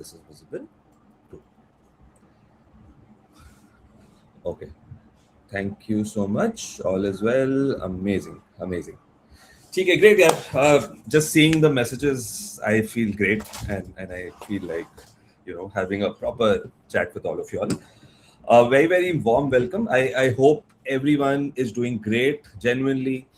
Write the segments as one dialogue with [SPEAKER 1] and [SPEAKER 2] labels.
[SPEAKER 1] This is visible too. Okay. Thank you so much. All is well. Amazing. Amazing. Okay, great. Yeah. Just seeing the messages, I feel great, and I feel like having a proper chat with all of you all. Very very warm welcome. I hope everyone is doing great. Genuinely,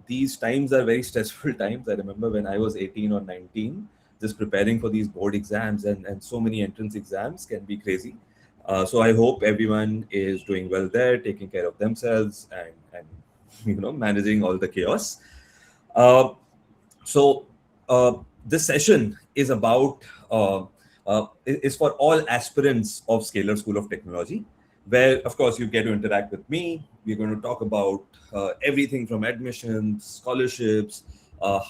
[SPEAKER 1] these times are very stressful times. I remember when I was 18 or 19, just preparing for these board exams and so many entrance exams can be crazy. So I hope everyone is doing well there, taking care of themselves and managing all the chaos. Uh, so this session is about is for all aspirants of Scalar School of Technology, where of course you get to interact with me. We're going to talk about everything from admissions, scholarships,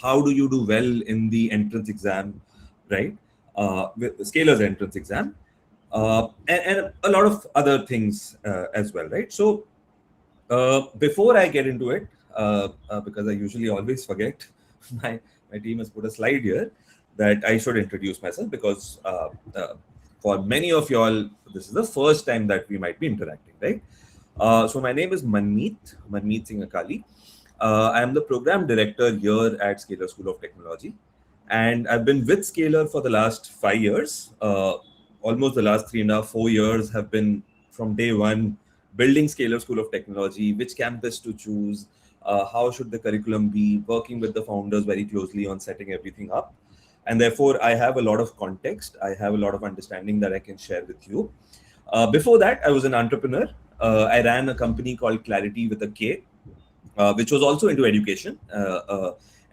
[SPEAKER 1] how do you do well in the entrance exam, right? With the Scalar's entrance exam, and a lot of other things as well, right? So before I get into it, because I usually always forget, my my team has put a slide here that I should introduce myself because for many of y'all, this is the first time that we might be interacting, right? So my name is Manmeet Singh Akali. I am the program director here at Scalar School of Technology, and I've been with Scalar for the last 5 years. Almost the last 3.5, 4 years have been from day one building Scalar School of Technology, which campus to choose, how should the curriculum be, working with the founders very closely on setting everything up. And therefore, I have a lot of context. I have a lot of understanding that I can share with you. Before that, I was an entrepreneur. I ran a company called Clarity with a K, which was also into education.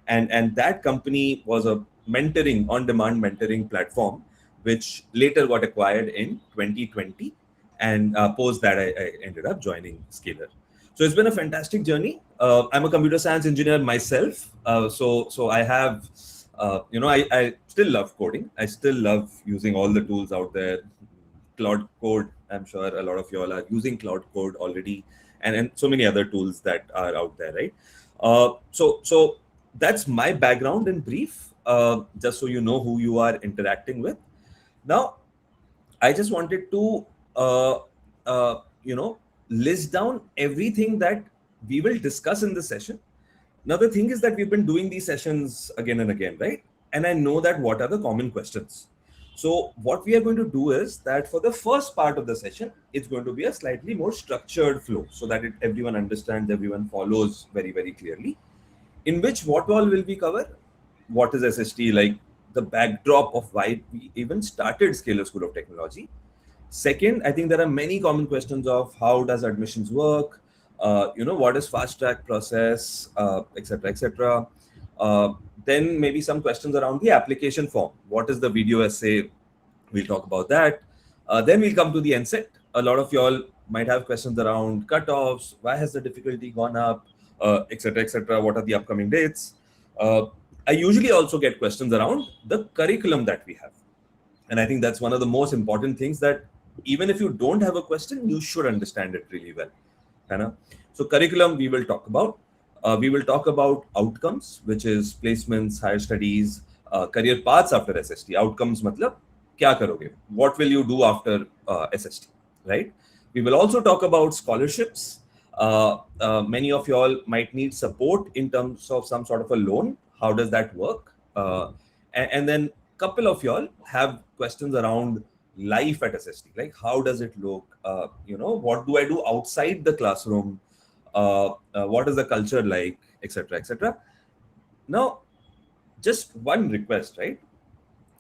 [SPEAKER 1] And that company was a mentoring, on-demand mentoring platform, which later got acquired in 2020. And post that, I ended up joining Scalar. So it's been a fantastic journey. I'm a computer science engineer myself. So I have, I still love coding. I still love using all the tools out there. Cloud Code, I'm sure a lot of you all are using Cloud Code already, and so many other tools that are out there, right? So that's my background in brief, just so you know who you are interacting with. Now, I just wanted to, uh, list down everything that we will discuss in this session. Now, the thing is that we've been doing these sessions again and again, right? And I know that what are the common questions. So what we are going to do is that for the first part of the session, it's going to be a slightly more structured flow so that everyone understands, everyone follows very, very clearly. In which what all will we cover? What is SST, like the backdrop of why we even started Scalar School of Technology. Second, I think there are many common questions of how does admissions work, what is fast track process, etc., etc. Then maybe some questions around the application form. What is the video essay? We'll talk about that. Then we'll come to the NSET. A lot of y'all might have questions around cutoffs. Why has the difficulty gone up, etc., etc. What are the upcoming dates? I usually also get questions around the curriculum that we have. And I think that's one of the most important things, that even if you don't have a question, you should understand it really well. So curriculum we will talk about. We will talk about outcomes, which is placements, higher studies, career paths after SST. Outcomes matlab kya karoge? What will you do after SST, right? We will also talk about scholarships. Many of you all might need support in terms of some sort of a loan. How does that work? And then couple of y'all have questions around life at SST, like how does it look? What do I do outside the classroom? What is the culture like, etc., etc. Now, just one request, right?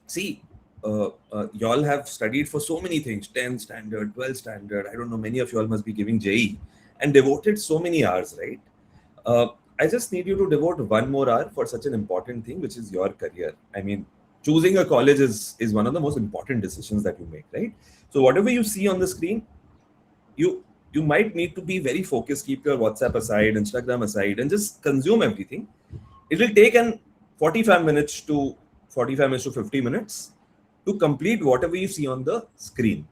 [SPEAKER 1] See, y'all have studied for so many things, 10 standard, 12 standard. I don't know, many of y'all must be giving JE and devoted so many hours, right? I just need you to devote 1 more hour for such an important thing, which is your career. I mean, choosing a college is one of the most important decisions that you make, right? So whatever you see on the screen, you might need to be very focused, keep your WhatsApp aside, Instagram aside, and just consume everything. It will take an 45 minutes to 50 minutes to complete whatever you see on the screen.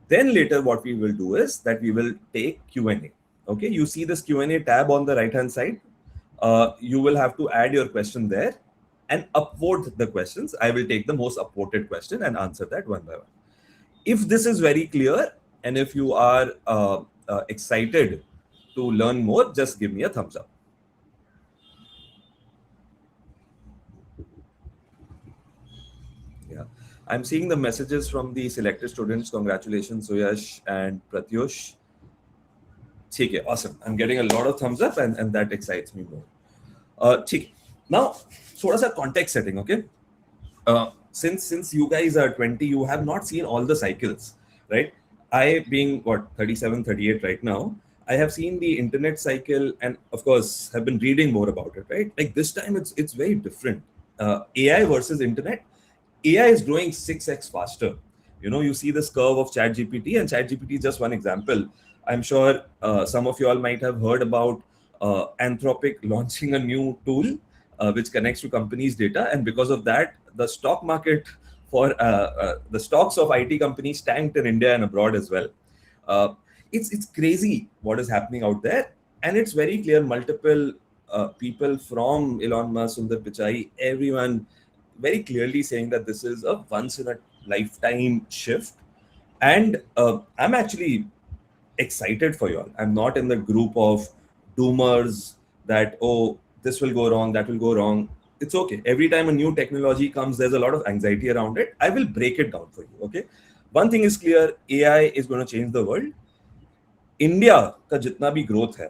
[SPEAKER 1] Then later what we will do is that we will take Q&A. Okay, you see this Q&A tab on the right hand side. You will have to add your question there. and upvote the questions. I will take the most upvoted question and answer that one by one. If this is very clear, and if you are excited to learn more, just give me a thumbs up. Yeah, I'm seeing the messages from the selected students. Congratulations, Suyash and Pratyush. Okay, awesome. I'm getting a lot of thumbs up, and that excites me more. ठीक. Now, थोड़ा सा context setting, okay? Since you guys are 20, you have not seen all the cycles, right? I being what 37, 38 right now, I have seen the internet cycle, and of course have been reading more about it, right? Like this time, it's very different. AI versus internet. AI is growing 6x faster. You see this curve of ChatGPT, and ChatGPT is just one example. I'm sure some of you all might have heard about Anthropic launching a new tool which connects to companies' data, and because of that, the stock market for the stocks of IT companies tanked in India and abroad as well. It's crazy what is happening out there, and it's very clear. Multiple people from Elon Musk, Sundar Pichai, everyone very clearly saying that this is a once in a lifetime shift, and I'm actually excited for you all. I'm not in the group of doomers that, oh, this will go wrong, that will go wrong. It's okay. Every time a new technology comes, there's a lot of anxiety around it. I will break it down for you. Okay. One thing is clear, AI is going to change the world. India ka jitna bhi growth hai,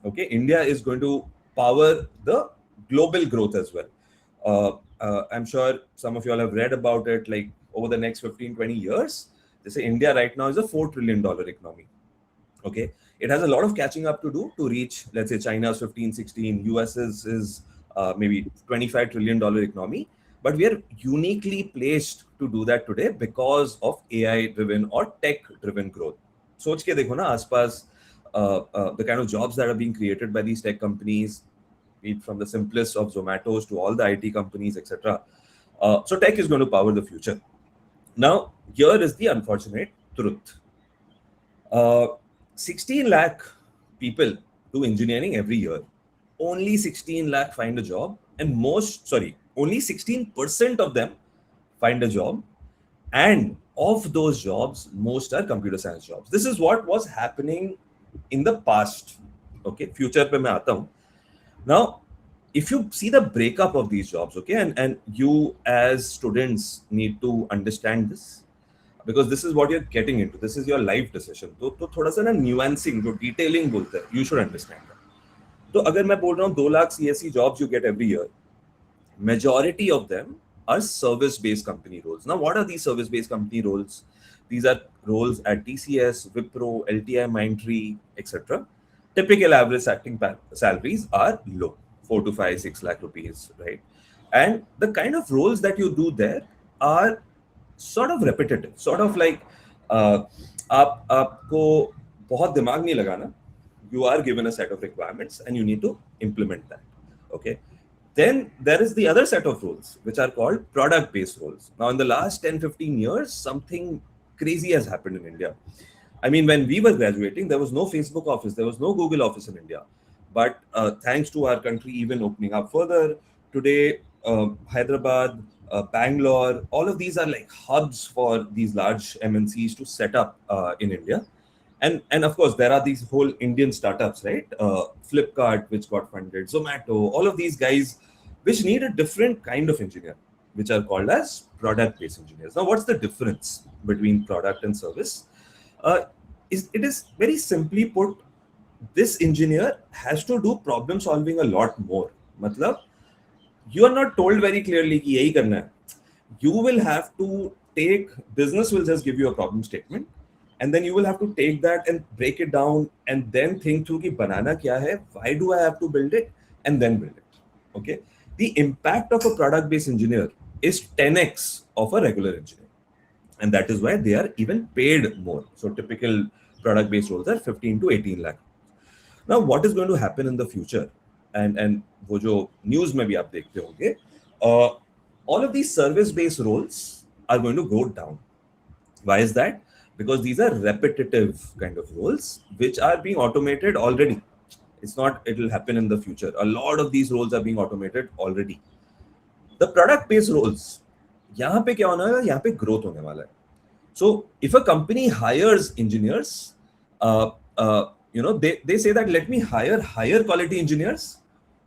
[SPEAKER 1] okay, India is going to power the global growth as well. I'm sure some of you all have read about it, like over the next 15, 20 years, they say India right now is a $4 trillion economy. Okay, it has a lot of catching up to do to reach, let's say, China's 15, 16, US is maybe $25 trillion economy, but we are uniquely placed to do that today because of AI driven or tech driven growth. सोच के देखो ना आसपास the kind of jobs that are being created by these tech companies, be it from the simplest of Zomatos to all the IT companies, etc. So tech is going to power the future. Now, here is the unfortunate truth. 16 lakh people do engineering every year. Only 16 lakh find a job, and only 16% of them find a job. And of those jobs, most are computer science jobs. This is what was happening in the past. Okay, future pe main aata hu. Now, if you see the breakup of these jobs, okay, and you as students need to understand this, because this is what you're getting into. This is your life decision. तो थोड़ा सा ना nuancing, जो detailing बोलते हैं, you should understand that. तो अगर मैं बोल रहा हूँ 2 lakh CSE jobs you get every year, majority of them are service-based company roles. Now, what are these service-based company roles? These are roles at TCS, Wipro, LTI, Mindtree, etc. Typical average starting salaries are low, 4 to 5, 6 lakh rupees, right? And the kind of roles that you do there are sort of repetitive, sort of like आपको बहुत दिमाग नहीं लगाना. You are given a set of requirements and you need to implement that. Okay. Then there is the other set of roles, which are called product-based roles. Now, in the last 10, 15 years, something crazy has happened in India. I mean, when we were graduating, there was no Facebook office, there was no Google office in India. But thanks to our country even opening up further, today, Hyderabad, Bangalore, all of these are like hubs for these large MNCs to set up in India. And of course, there are these whole Indian startups, right? Flipkart, which got funded, Zomato, all of these guys, which need a different kind of engineer, which are called as product-based engineers. Now, what's the difference between product and service? It is very simply put, this engineer has to do problem solving a lot more. Matlab, you are not told very clearly कि यही करना है. You will have to take, business will just give you a problem statement, and then you will have to take that and break it down and then think through कि बनाना क्या है, why do I have to build it, and then build it. Okay. The impact of a product-based engineer is 10x of a regular engineer. And that is why they are even paid more. So typical product-based roles are 15 to 18 lakh. Now, what is going to happen in the future? And वो जो news में भी आप देखते होंगे, all of these service-based roles are going to go down. Why is that? Because these are repetitive kind of roles which are being automated already. It's not, it will happen in the future. A lot of these roles are being automated already. The product based roles, यहाँ पे क्या होना है, यहाँ पे growth होने वाला है. So if a company hires engineers, they say that let me hire higher quality engineers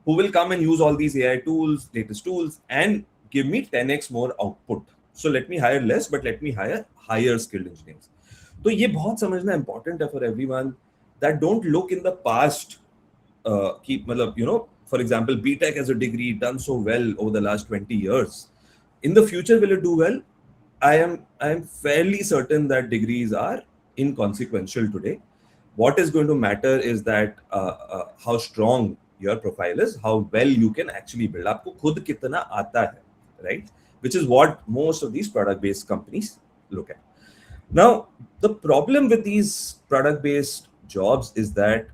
[SPEAKER 1] who will come and use all these AI tools, latest tools, and give me 10x more output. So let me hire less, but let me hire higher skilled engineers. तो ये बहुत समझना important है for everyone that don't look in the past. Keep मतलब for example, BTech as a degree done so well over the last 20 years. In the future, will it do well? I am fairly certain that degrees are inconsequential today. What is going to matter is that how strong your profile is, how well you can actually build. आपको खुद कितना आता है, right? Which is what most of these product-based companies look at. Now, the problem with these product-based jobs is that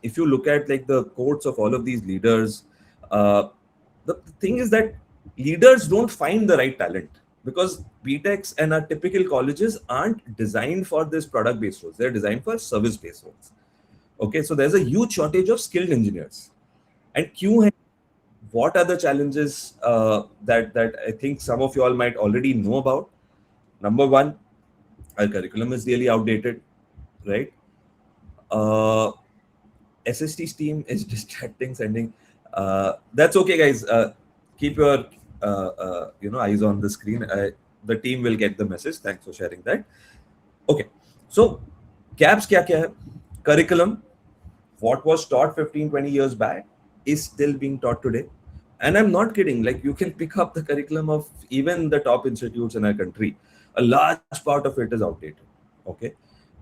[SPEAKER 1] if you look at like the quotes of all of these leaders, the thing is that leaders don't find the right talent because BTechs and our typical colleges aren't designed for this product-based roles. They're designed for service-based roles. Okay, so there's a huge shortage of skilled engineers. And what are the challenges that I think some of you all might already know about? Number one, our curriculum is really outdated, right? SST team is distracting, sending. That's okay, guys. Keep your eyes on the screen. The team will get the message. Thanks for sharing that. Okay, so gaps kya hai? Curriculum, what was taught 15-20 years back is still being taught today. And I'm not kidding. Like, you can pick up the curriculum of even the top institutes in our country. A large part of it is outdated. Okay,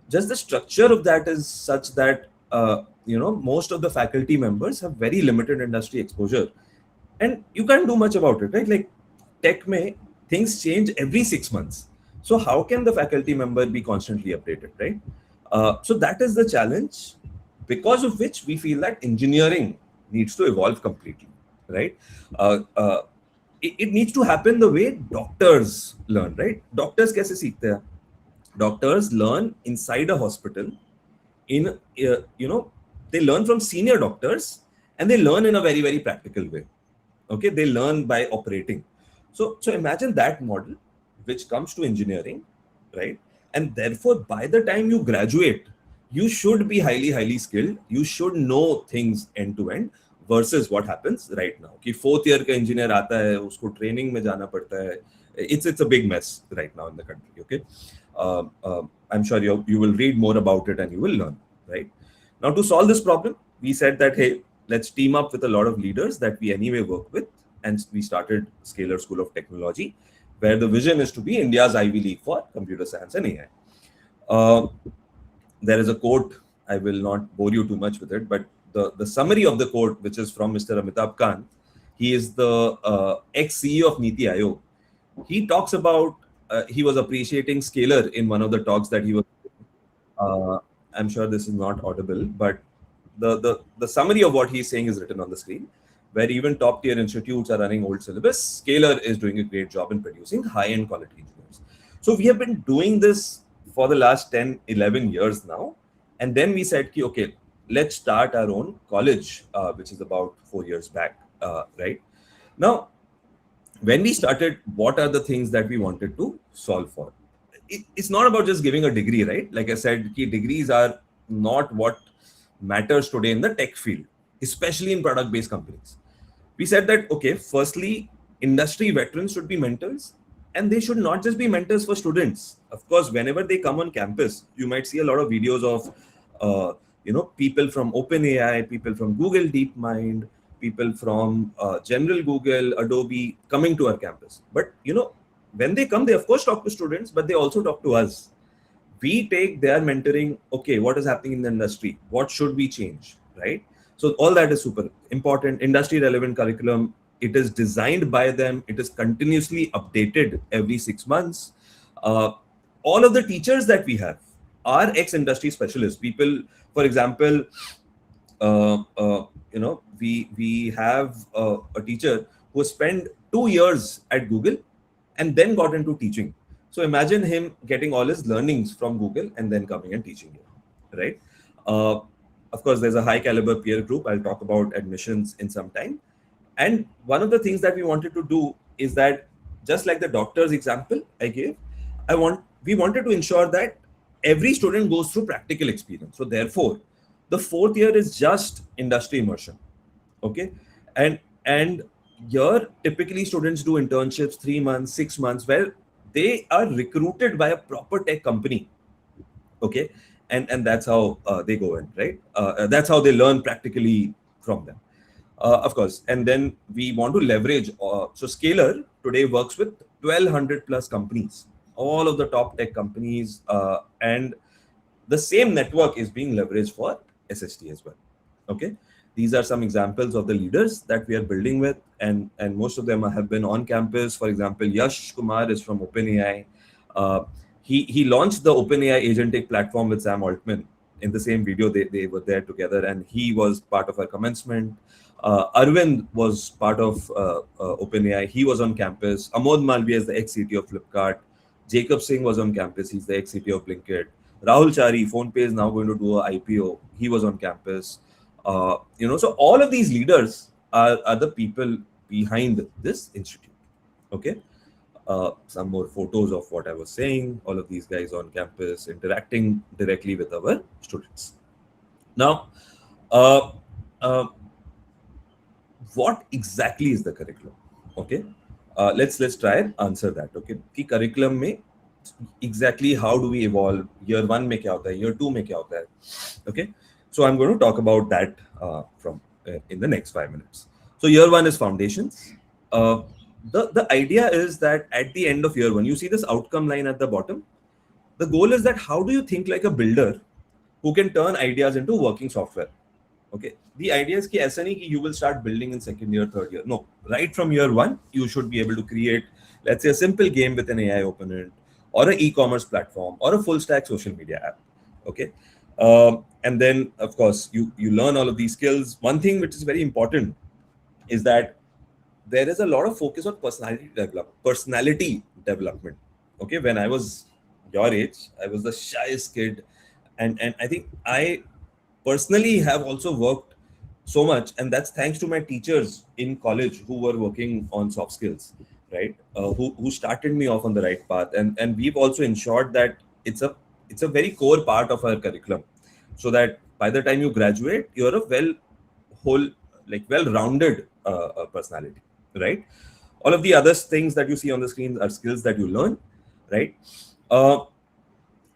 [SPEAKER 1] just the structure of that is such that most of the faculty members have very limited industry exposure, and you can't do much about it, right? Like tech mein, things change every 6 months. So how can the faculty member be constantly updated, right? So that is the challenge, because of which we feel that engineering needs to evolve completely, right? It needs to happen the way doctors learn, right? Doctors kaise seekhte hain? Doctors learn inside a hospital. They learn from senior doctors, and they learn in a very, very practical way. Okay, they learn by operating. So imagine that model, which comes to engineering, right? And therefore, by the time you graduate, you should be highly, highly skilled. You should know things end to end. Versus what happens right now, कि fourth year का engineer आता है, उसको training में जाना पड़ता है. It's a big mess right now in the country. Okay, I'm sure you will read more about it and you will learn, right? Now, to solve this problem, we said that, hey, let's team up with a lot of leaders that we anyway work with, and we started Scalar School of Technology, where the vision is to be India's Ivy League for computer science and AI. There is a quote. I will not bore you too much with it, but the summary of the quote, which is from Mr. Amitabh Kant, he is the ex-CEO of Niti Aayog. He talks about, he was appreciating Scalar in one of the talks that he was. I'm sure this is not audible, but the summary of what he's saying is written on the screen, where even top tier institutes are running old syllabus. Scalar is doing a great job in producing high-end quality engineers. So we have been doing this for the last 10, 11 years now. And then we said, okay, let's start our own college, which is about 4 years back, right? Now, when we started, what are the things that we wanted to solve for? It's not about just giving a degree, right? Like I said, key degrees are not what matters today in the tech field, especially in product-based companies. We said that, okay, firstly, industry veterans should be mentors, and they should not just be mentors for students. Of course, whenever they come on campus, you might see a lot of videos of people from OpenAI, people from Google DeepMind, people from general Google, Adobe coming to our campus. But when they come, they of course talk to students, but they also talk to us. We take their mentoring. Okay, what is happening in the industry? What should we change, right? So all that is super important. Industry relevant curriculum. It is designed by them. It is continuously updated every 6 months. All of the teachers that we have are ex-industry specialists. People, for example, we have a teacher who spent 2 years at Google and then got into teaching. So imagine him getting all his learnings from Google and then coming and teaching you, right? Of course, there's a high caliber peer group. I'll talk about admissions in some time. And one of the things that we wanted to do is that, just like the doctor's example I gave, we wanted to ensure that every student goes through practical experience. So therefore, the fourth year is just industry immersion. Okay. And here typically students do internships 3 months, 6 months, where they are recruited by a proper tech company. Okay. And that's how they go in, right? That's how they learn practically from them. Of course. And then we want to leverage. So Scalar today works with 1,200 plus companies, all of the top tech companies, and the same network is being leveraged for SST as well. Okay, these are some examples of the leaders that we are building with, and most of them have been on campus. For example, Yash Kumar is from OpenAI. Uh, he launched the OpenAI agentic platform with Sam Altman. In the same video, they were there together, and he was part of our commencement. Arvind was part of OpenAI. He was on campus. Amod Malviya is the ex-CTO of Flipkart. Jacob Singh was on campus. He's the ex-CTO of Blinkit. Rahul Chari, PhonePe is now going to do a IPO. He was on campus. So all of these leaders are the people behind this institute. Okay. Some more photos of what I was saying. All of these guys on campus interacting directly with our students. Now, uh, uh, what exactly is the curriculum? Okay, let's try and answer that. Okay, कि curriculum में exactly how do we evolve? Year 1 में क्या होता है? Year 2 में क्या होता है? Okay, so I'm going to talk about that from in the next 5 minutes. So year 1 is foundations. The idea is that at the end of year 1, you see this outcome line at the bottom. The goal is that how do you think like a builder who can turn ideas into working software? Okay, the idea is कि ऐसा नहीं कि you will start building in second year, third year. No, right from year 1, you should be able to create, let's say, a simple game with an AI opponent, or an e-commerce platform, or a full stack social media app. Okay, and then of course you learn all of these skills. One thing which is very important is that there is a lot of focus on personality development. Okay, when I was your age, I was the shyest kid, and I think I personally have also worked so much, and that's thanks to my teachers in college who were working on soft skills, right? Who started me off on the right path, and we've also ensured that it's a very core part of our curriculum, so that by the time you graduate, you're a well-rounded personality, right? All of the other things that you see on the screen are skills that you learn, right? Uh,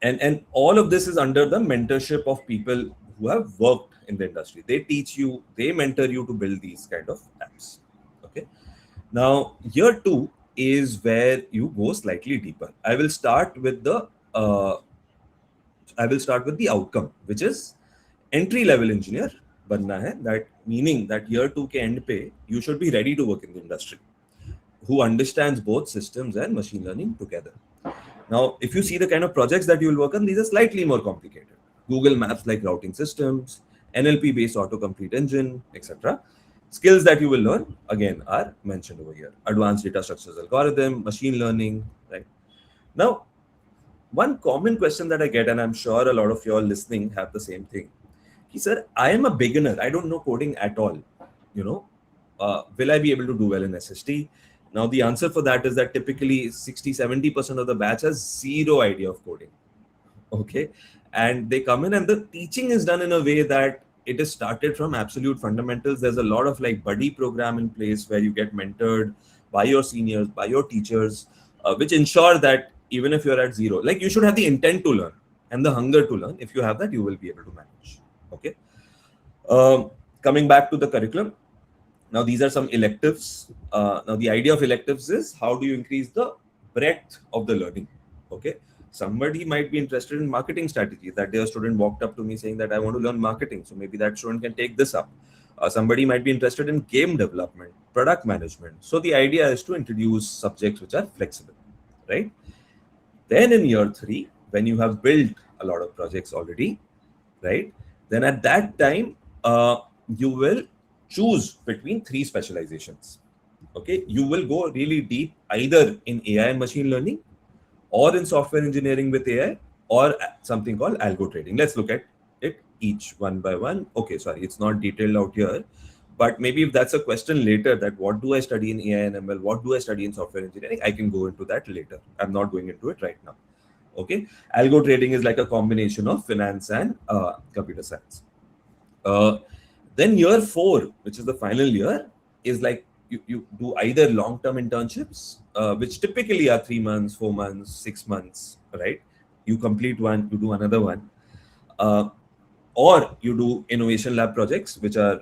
[SPEAKER 1] and all of this is under the mentorship of people who have worked in the industry. They teach you, they mentor you to build these kind of apps. Okay, now year 2 is where you go slightly deeper. I will start with the outcome, which is entry level engineer बनना है. That meaning that year 2 के end पे you should be ready to work in the industry, who understands both systems and machine learning together. Now, if you see the kind of projects that you will work on, these are slightly more complicated. Google Maps like routing systems, NLP-based autocomplete engine, etc. Skills that you will learn, again, are mentioned over here. Advanced data structures algorithm, machine learning, right? Now, one common question that I get, and I'm sure a lot of you all listening have the same thing. Sir, I am a beginner. I don't know coding at all. Will I be able to do well in SST? Now, the answer for that is that typically 60-70% of the batch has zero idea of coding. Okay. And they come in, and the teaching is done in a way that it is started from absolute fundamentals. There's a lot of like buddy program in place where you get mentored by your seniors, by your teachers, which ensure that even if you're at zero, like you should have the intent to learn and the hunger to learn. If you have that, you will be able to manage. Okay. Coming back to the curriculum. Now, these are some electives. Now, the idea of electives is how do you increase the breadth of the learning? Okay. Somebody might be interested in marketing strategy. That day, a student walked up to me saying that I want to learn marketing. So maybe that student can take this up. Somebody might be interested in game development, product management. So the idea is to introduce subjects which are flexible, right? Then in year 3, when you have built a lot of projects already, right? Then at that time, you will choose between 3 specializations. Okay, you will go really deep either in AI and machine learning, or in software engineering with AI, or something called algo trading. Let's look at it each one by one. Okay, sorry, it's not detailed out here, But maybe if that's a question later, that what do I study in AI and ML, what do I study in software engineering, I can go into that later. I'm not going into it right now. Okay, algo trading is like a combination of finance and computer science. Then year 4, which is the final year, is like you do either long-term internships, which typically are 3 months, 4 months, 6 months, right? You complete one, you do another one, uh, or you do innovation lab projects, which are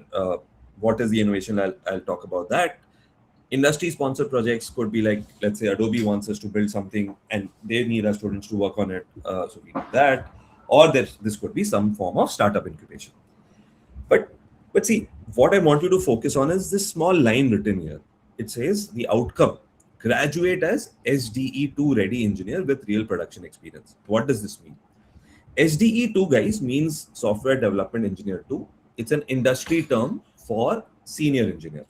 [SPEAKER 1] what is the innovation lab? I'll talk about that. Industry sponsored projects could be like, let's say Adobe wants us to build something and they need our students to work on it, so we do that. Or this could be some form of startup incubation. But see, what I want you to focus on is this small line written here. It says the outcome: graduate as SDE2 ready engineer with real production experience. What does this mean? SDE2, guys, means software development engineer 2. It's an industry term for senior engineer.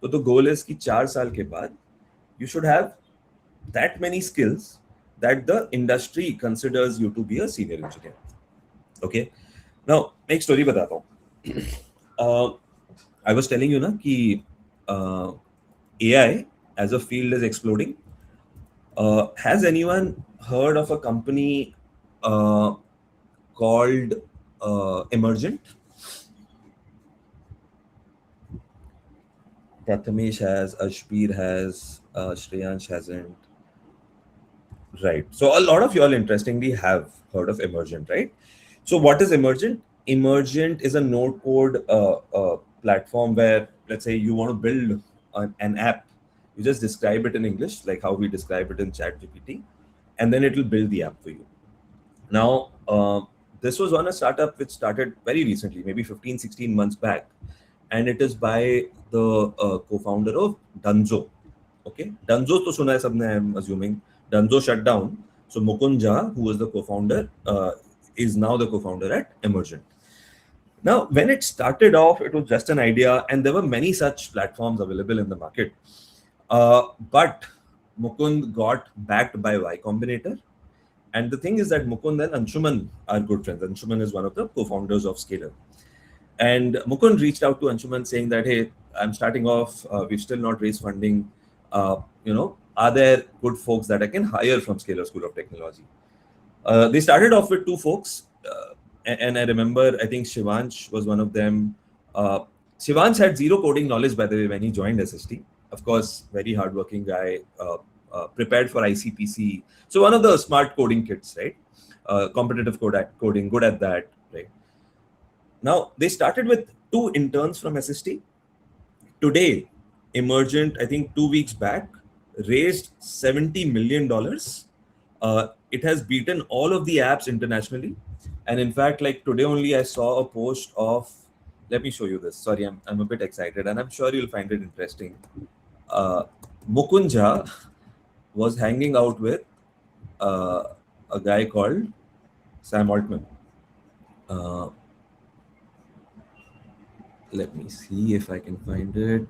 [SPEAKER 1] So the goal is कि 4 साल के बाद you should have that many skills that the industry considers you to be a senior engineer. Okay. Now, एक story बताता हूँ. I was telling you na कि AI as a field is exploding. Has anyone heard of a company called Emergent? Prathamesh has, Ashbir has, Shreyansh hasn't. Right. So a lot of you all interestingly have heard of Emergent, right? So what is Emergent? Emergent is a no code platform where, let's say, you want to build an app. You just describe it in English, like how we describe it in ChatGPT, and then it will build the app for you. Now, this was on a startup which started very recently, maybe 15, 16 months back. And it is by the co-founder of Dunzo. Okay, Dunzo to suna hai sabne, I'm assuming. Dunzo shut down. So Mukund Jha, who was the co-founder, is now the co-founder at Emergent. Now, when it started off, it was just an idea, and there were many such platforms available in the market. But Mukund got backed by Y Combinator. And the thing is that Mukund and Anshuman are good friends. Anshuman is one of the co-founders of Scalar. And Mukund reached out to Anshuman saying that, hey, I'm starting off, we've still not raised funding. Are there good folks that I can hire from Scalar School of Technology? They started off with 2 folks. And I remember, I think Shivansh was one of them. Shivansh had zero coding knowledge, by the way, when he joined SST. Of course, very hardworking guy, prepared for ICPC. So one of the smart coding kids, right? Competitive coding, good at that, right? Now, they started with 2 interns from SST. Today, Emergent, I think 2 weeks back, raised $70 million. It has beaten all of the apps internationally. And in fact, like today only, I saw a post of, let me show you this. Sorry, I'm a bit excited and I'm sure you'll find it interesting. Mukund Jha was hanging out with a guy called Sam Altman. Let me see if I can find it.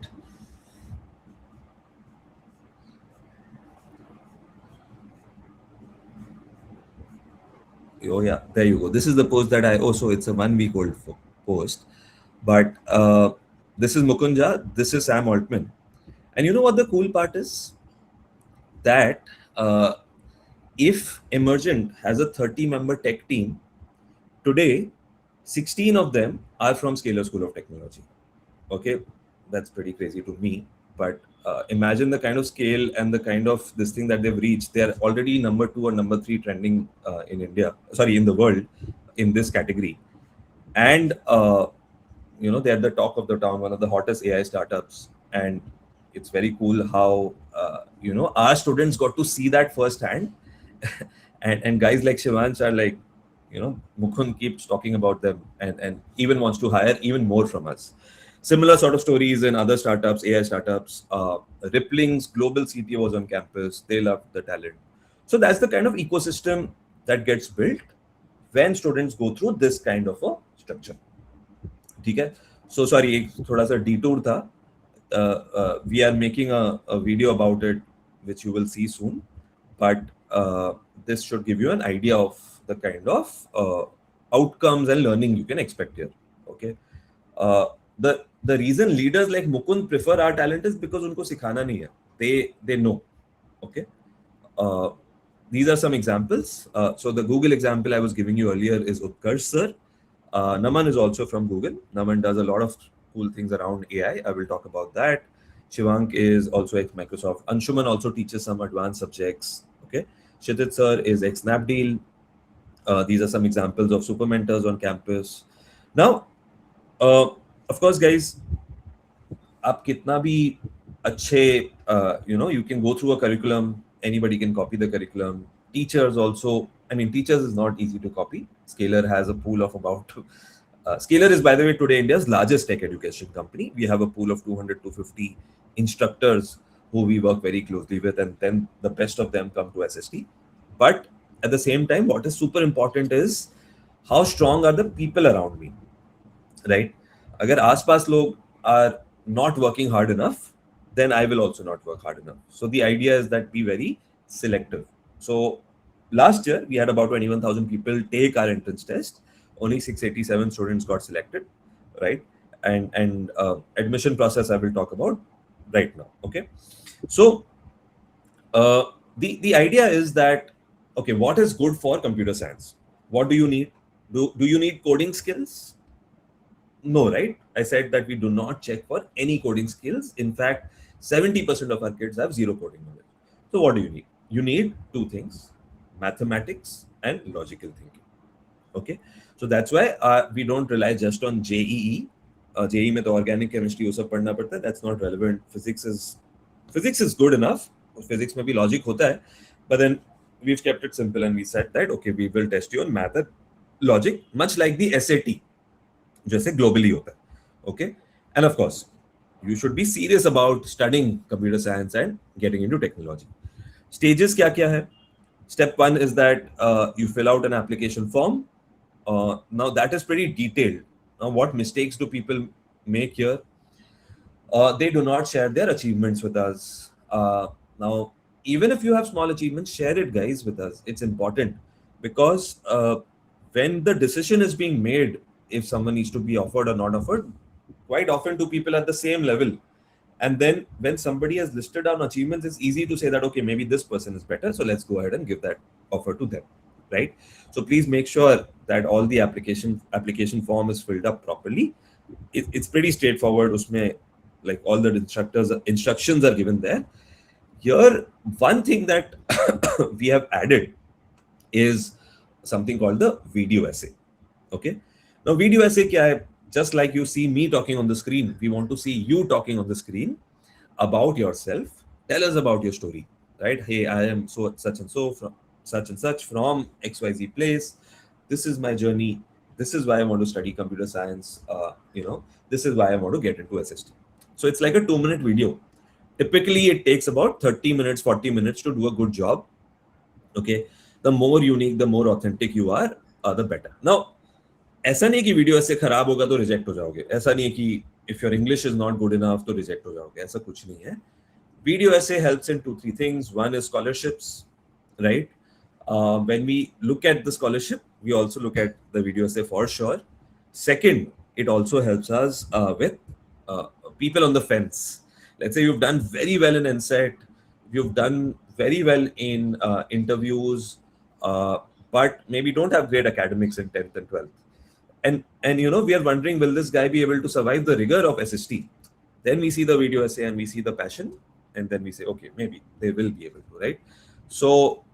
[SPEAKER 1] Oh yeah, there you go. This is the post that so it's a 1 week old post. But this is Mukund Jha, this is Sam Altman. And you know what the cool part is? That if Emergent has a 30-member tech team, today, 16 of them are from Scalar School of Technology. Okay, that's pretty crazy to me. But imagine the kind of scale and the kind of this thing that they've reached. They are already number 2 or number 3 trending in the world in this category. And they're the talk of the town, one of the hottest AI startups. And it's very cool how our students got to see that firsthand. and guys like Shivansh are like, Mukund keeps talking about them and even wants to hire even more from us. Similar sort of stories in other startups, AI startups. Rippling's global CTO was on campus. They loved the talent. So that's the kind of ecosystem that gets built when students go through this kind of a structure. Okay? So sorry, thoda sa detour tha. We are making a video about it, which you will see soon. But this should give you an idea of the kind of outcomes and learning you can expect here. Okay. The the reason leaders like Mukund prefer our talent is because unko sikhana nahi hai. They know. Okay. Uh, these are some examples. So the Google example I was giving you earlier is Utkarsh sir. Naman is also from Google. Naman does a lot of cool things around AI. I will talk about that. Shivank is also ex Microsoft. Anshuman also teaches some advanced subjects. Okay. Kshitij sir is ex Snapdeal. These are some examples of super mentors on campus. Now, uh, of course, guys, आप कितना भी अच्छे you can go through a curriculum, anybody can copy the curriculum. Teachers also, I mean, teachers is not easy to copy. Scalar has a pool of about Scalar is, by the way, today India's largest tech education company. We have a pool of 200 to 50 instructors who we work very closely with, and then the best of them come to SST. But at the same time, what is super important is how strong are the people around me, right? अगर आसपास लोग are not working hard enough, then I will also not work hard enough. So the idea is that be very selective. So last year we had about 21,000 people take our entrance test. Only 687 students got selected, right? And admission process I will talk about right now. Okay, so the idea is that, okay, what is good for computer science? What do you need? Do you need coding skills? No, right? I said that we do not check for any coding skills. In fact, 70% of our kids have zero coding knowledge. So what do you need? You need two things: mathematics and logical thinking. Okay, so that's why we don't rely just on JEE. JEE में तो organic chemistry वो सब पढ़ना पड़ता है. That's not relevant. Physics is good enough. Physics में भी logic होता है, but then we've kept it simple and we said that okay, we will test you on math and logic, much like the SAT. जैसे globally होता है. Okay, end of course you should be serious about studying computer science and getting into technology. Stages क्या क्या है? Step 1 is that you fill out an application form. Now that is pretty detailed. Now what mistakes do people make here? They do not share their achievements with us. Now even if you have small achievements, share it, guys, with us. It's important because when the decision is being made if someone needs to be offered or not offered, quite often two people at the same level. And then when somebody has listed down achievements, it's easy to say that, okay, maybe this person is better, so let's go ahead and give that offer to them, right? So please make sure that all the application form is filled up properly. It's pretty straightforward. Usme, like all the instructions are given there. Here, one thing that we have added is something called the video essay. Okay. Now, video essay kya hai? Just like you see me talking on the screen, we want to see you talking on the screen about yourself. Tell us about your story, right? Hey, I am so such and so from such and such from XYZ place. This is my journey. This is why I want to study computer science. This is why I want to get into SST. So it's like a 2-minute video. Typically, it takes about 30 minutes, 40 minutes to do a good job. Okay. The more unique, the more authentic you are, the better. Now, ऐसा नहीं कि video ऐसे खराब होगा तो reject हो जाओगे. ऐसा नहीं है कि if your English is not good enough तो रिजेक्ट हो जाओगे. ऐसा कुछ नहीं है. वीडियो ऐसे helps in 2-3 things. One is scholarships, right? When we look at the scholarship, we also look at the video essay for sure. Second, it also helps us with people on the fence. Let's say you've done very well in NSET, you've done very well in interviews, but maybe don't have great academics in 10th and 12th. And we are wondering, will this guy be able to survive the rigor of SST? Then we see the video essay and we see the passion, and then we say, okay, maybe they will be able to, right? So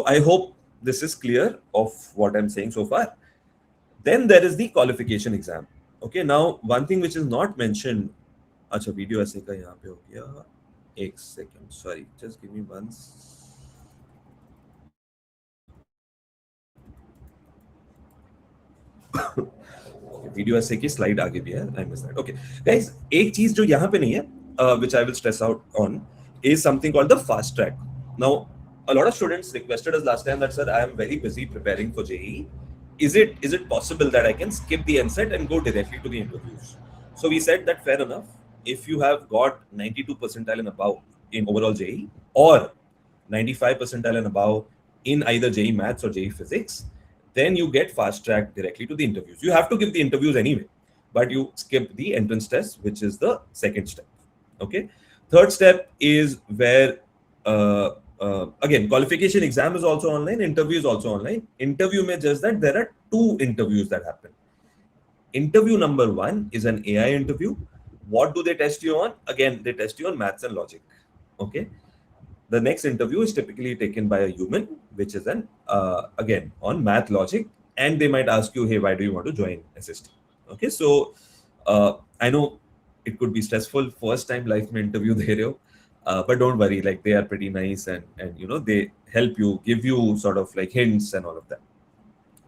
[SPEAKER 1] I hope this is clear of what I'm saying so far. Then there is the qualification exam. Okay, now one thing which is not mentioned. Acha, video essay ka yahan pe ho gaya. 1 second, sorry, just give me one. Video ऐसे की slide आगे भी है. I miss that. Okay guys, एक चीज जो यहाँ पे नहीं है, which I will stress out on, is something called the fast track. Now, a lot of students requested us last time that, sir, I am very busy preparing for JEE. Is it possible that I can skip the NSET and go directly to the interviews? So we said that fair enough. If you have got 92 percentile and above in overall JEE, or 95 percentile and above in either JEE Maths or JEE Physics, then you get fast tracked directly to the interviews. You have to give the interviews anyway, but you skip the entrance test, which is the second step. Okay. Third step is where again, qualification exam is also online, interview is also online. Interview may just that there are two interviews that happen. Interview number one is an AI interview. What do they test you on? Again, they test you on maths and logic. Okay. The next interview is typically taken by a human, which is an again on math logic, and they might ask you, "Hey, why do you want to join SST?" Okay, so I know it could be stressful. First time life में interview दे रहे हो, but don't worry, like they are pretty nice, and you know they help you, give you sort of like hints and all of that.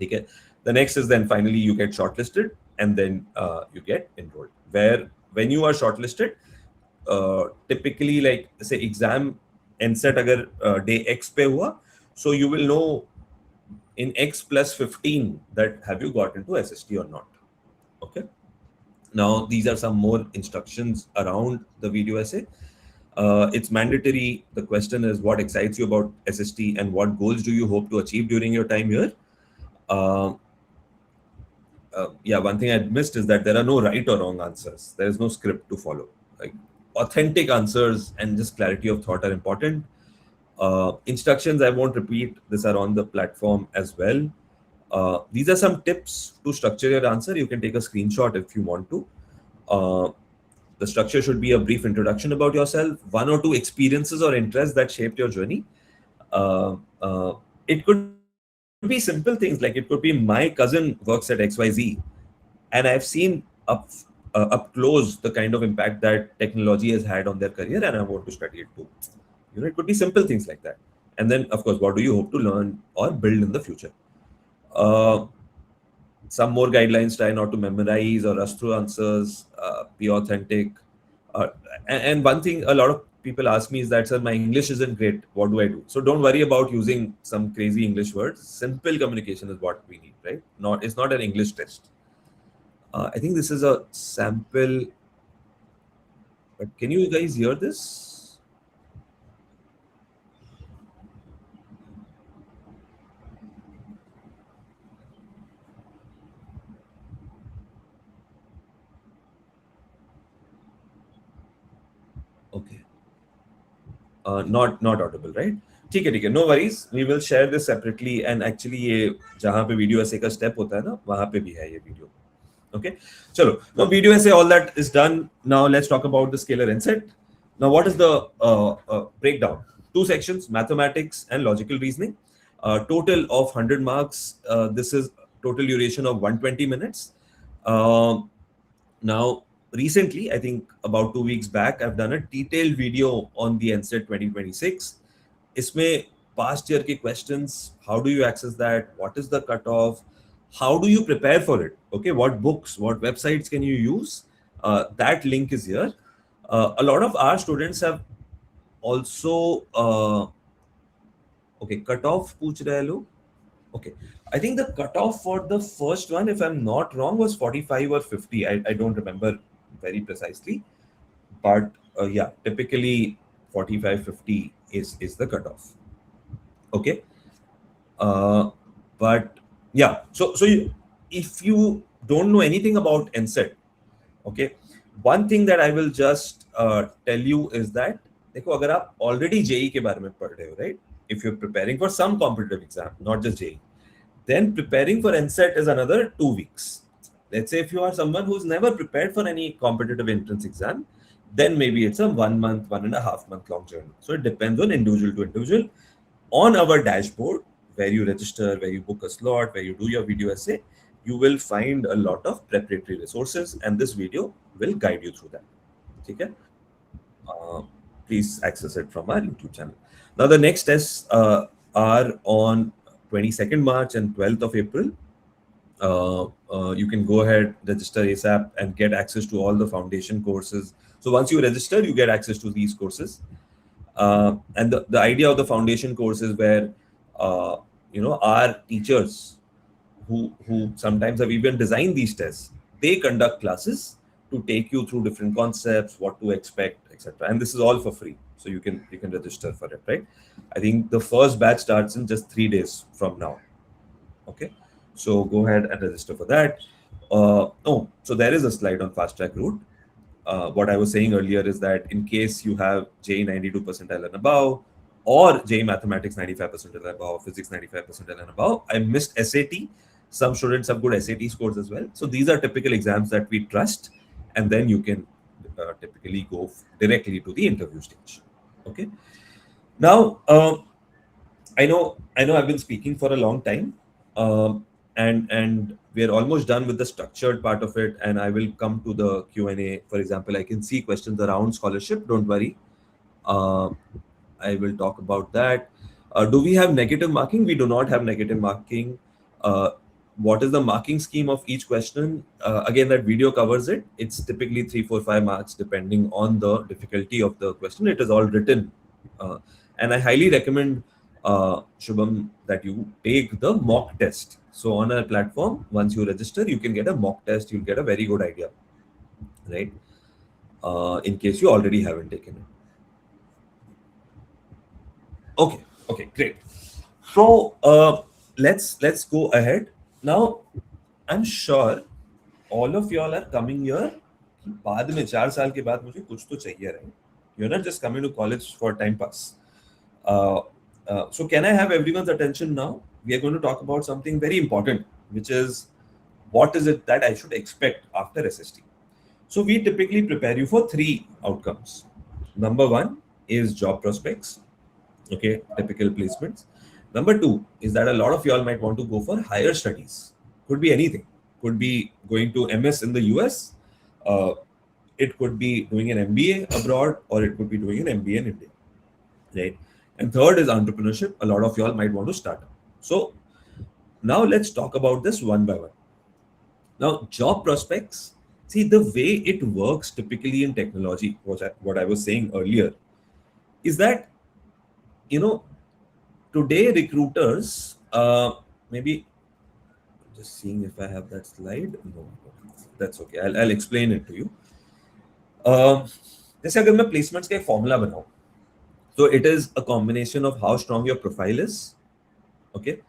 [SPEAKER 1] Okay, the next is then finally you get shortlisted, and then you get enrolled. Where when you are shortlisted, typically like say exam NSET अगर day X पे हुआ, so you will know in X plus 15 that have you got into SST or not. Okay. Now these are some more instructions around the video essay. It's mandatory. The question is what excites you about SST and what goals do you hope to achieve during your time here. Yeah, one thing I missed is that there are no right or wrong answers. There is no script to follow. Like authentic answers and just clarity of thought are important. Instructions I won't repeat. These are on the platform as well. These are some tips to structure your answer. You can take a screenshot if you want to. The structure should be a brief introduction about yourself, one or two experiences or interests that shaped your journey. It could be simple things, like it could be my cousin works at XYZ and I've seen up close the kind of impact that technology has had on their career and I want to study it too. You know, it could be simple things like that. And then, of course, what do you hope to learn or build in the future? Some more guidelines: try not to memorize or rush through answers, be authentic. Uh, and one thing a lot of people ask me is that, sir, my English isn't great. What do I do? So don't worry about using some crazy English words. Simple communication is what we need, right? It's not an English test. I think this is a sample, but can you guys hear this? Okay. Not audible, right? ठीक है, no worries. We will share this separately, and actually ये जहाँ पे video essay का step होता है ना, वहाँ पे भी है ये video. Okay, चलो. Now video essay, all that is done. Now let's talk about the scalar NSET. Now what is the breakdown? Two sections: mathematics and logical reasoning. Total of 100 marks. This is total duration of 120 minutes. Now, recently, I think about 2 weeks back, I've done a detailed video on the NSET 2026. इसमें past year के questions, how do you access that? What is the cutoff? How do you prepare for it? Okay, what books, what websites can you use? That link is here. A lot of our students have also okay, cutoff पूछ रहे हैं लोग. Okay, I think the cutoff for the first one, if I'm not wrong, was 45 or 50. I don't remember very precisely, but yeah, typically 45, 50 is the cutoff. Okay, but yeah, so if you don't know anything about NSET, okay, one thing that I will just tell you is that देखो अगर आप already JEE के बारे में पढ़ रहे हो, right? If you're preparing for some competitive exam, not just JEE, then preparing for NSET is another 2 weeks. Let's say if you are someone who's never prepared for any competitive entrance exam, then maybe it's a 1 month, 1.5 month long journey. So it depends on individual to individual. On our dashboard, where you register, where you book a slot, where you do your video essay, you will find a lot of preparatory resources, and this video will guide you through that. Okay? Please access it from our YouTube channel. Now, the next tests are on 22nd March and 12th of April. You can go ahead, register ASAP, and get access to all the foundation courses. So once you register, you get access to these courses. And the idea of the foundation course is where our teachers who sometimes have even designed these tests, they conduct classes to take you through different concepts, what to expect, etc. And this is all for free, so you can register for it, right? I think the first batch starts in just 3 days from now. Okay, So go ahead and register for that. So there is a slide on fast track route. What I was saying earlier is that in case you have JEE 92 percentile and above, or JEE Mathematics 95 percentile and above, Physics 95 percentile and above, I missed SAT. Some students have good SAT scores as well. So these are typical exams that we trust, and then you can typically go directly to the interview stage. Okay. Now, I know I've been speaking for a long time, and we're almost done with the structured part of it. And I will come to the Q&A. For example, I can see questions around scholarship. Don't worry. Uh, I will talk about that. Do we have negative marking? We do not have negative marking. Uh, what is the marking scheme of each question? Again, that video covers it. It's typically 3, 4, 5 marks depending on the difficulty of the question. It is all written. And I highly recommend, Shubham, that you take the mock test. So on a platform, once you register, you can get a mock test. You'll get a very good idea, right? In case you already haven't taken it. Okay, great. So let's go ahead. Now, I'm sure all of y'all are coming here. बाद में 4 साल के बाद मुझे कुछ तो चाहिए, right? You're not just coming to college for time pass. So can I have everyone's attention now? We are going to talk about something very important, which is what is it that I should expect after SST. So we typically prepare you for 3 outcomes. Number 1 is job prospects. Okay, typical placements. Number 2 is that a lot of y'all might want to go for higher studies. Could be anything. Could be going to MS in the US. It could be doing an MBA abroad, or it could be doing an MBA in India, right? And third is entrepreneurship. A lot of y'all might want to start up. So now let's talk about this one by one. Now, job prospects. See, the way it works typically in technology, what I was saying earlier, is that, today recruiters, maybe just seeing if I have that slide. No, that's okay. I'll explain it to you. जैसे अगर मैं placements का एक formula बनाऊं, so it is a combination of how strong your profile is, okay,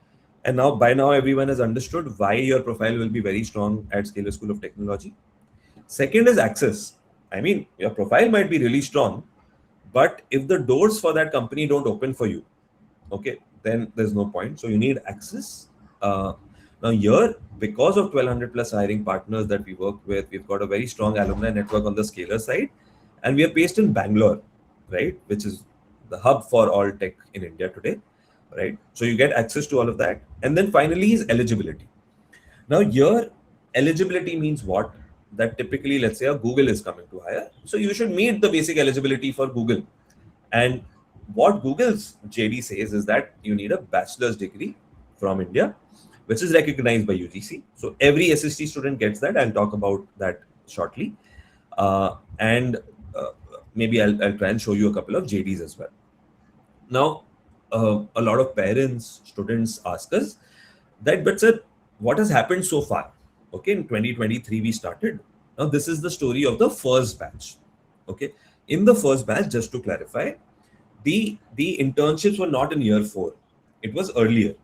[SPEAKER 1] and now by now everyone has understood why your profile will be very strong at Scalar School of Technology. Second is access. I mean, your profile might be really strong, but if the doors for that company don't open for you, okay, then there's no point. So you need access. Now here, because of 1200 plus hiring partners that we work with, we've got a very strong alumni network on the Scalar side, and we are based in Bangalore, right, which is the hub for all tech in India today, right? So you get access to all of that. And then finally is eligibility. Now here, eligibility means what? That typically, let's say a Google is coming to hire. So you should meet the basic eligibility for Google. And what Google's JD says is that you need a bachelor's degree from India, which is recognized by UGC. So every SST student gets that. I'll talk about that shortly. And maybe I'll try and show you a couple of JDs as well. Now, a lot of parents, students ask us that, but sir, what has happened so far? Okay, in 2023 we started. Now this is the story of the first batch. Okay, in the first batch, just to clarify, the internships were not in year 4. It was earlier.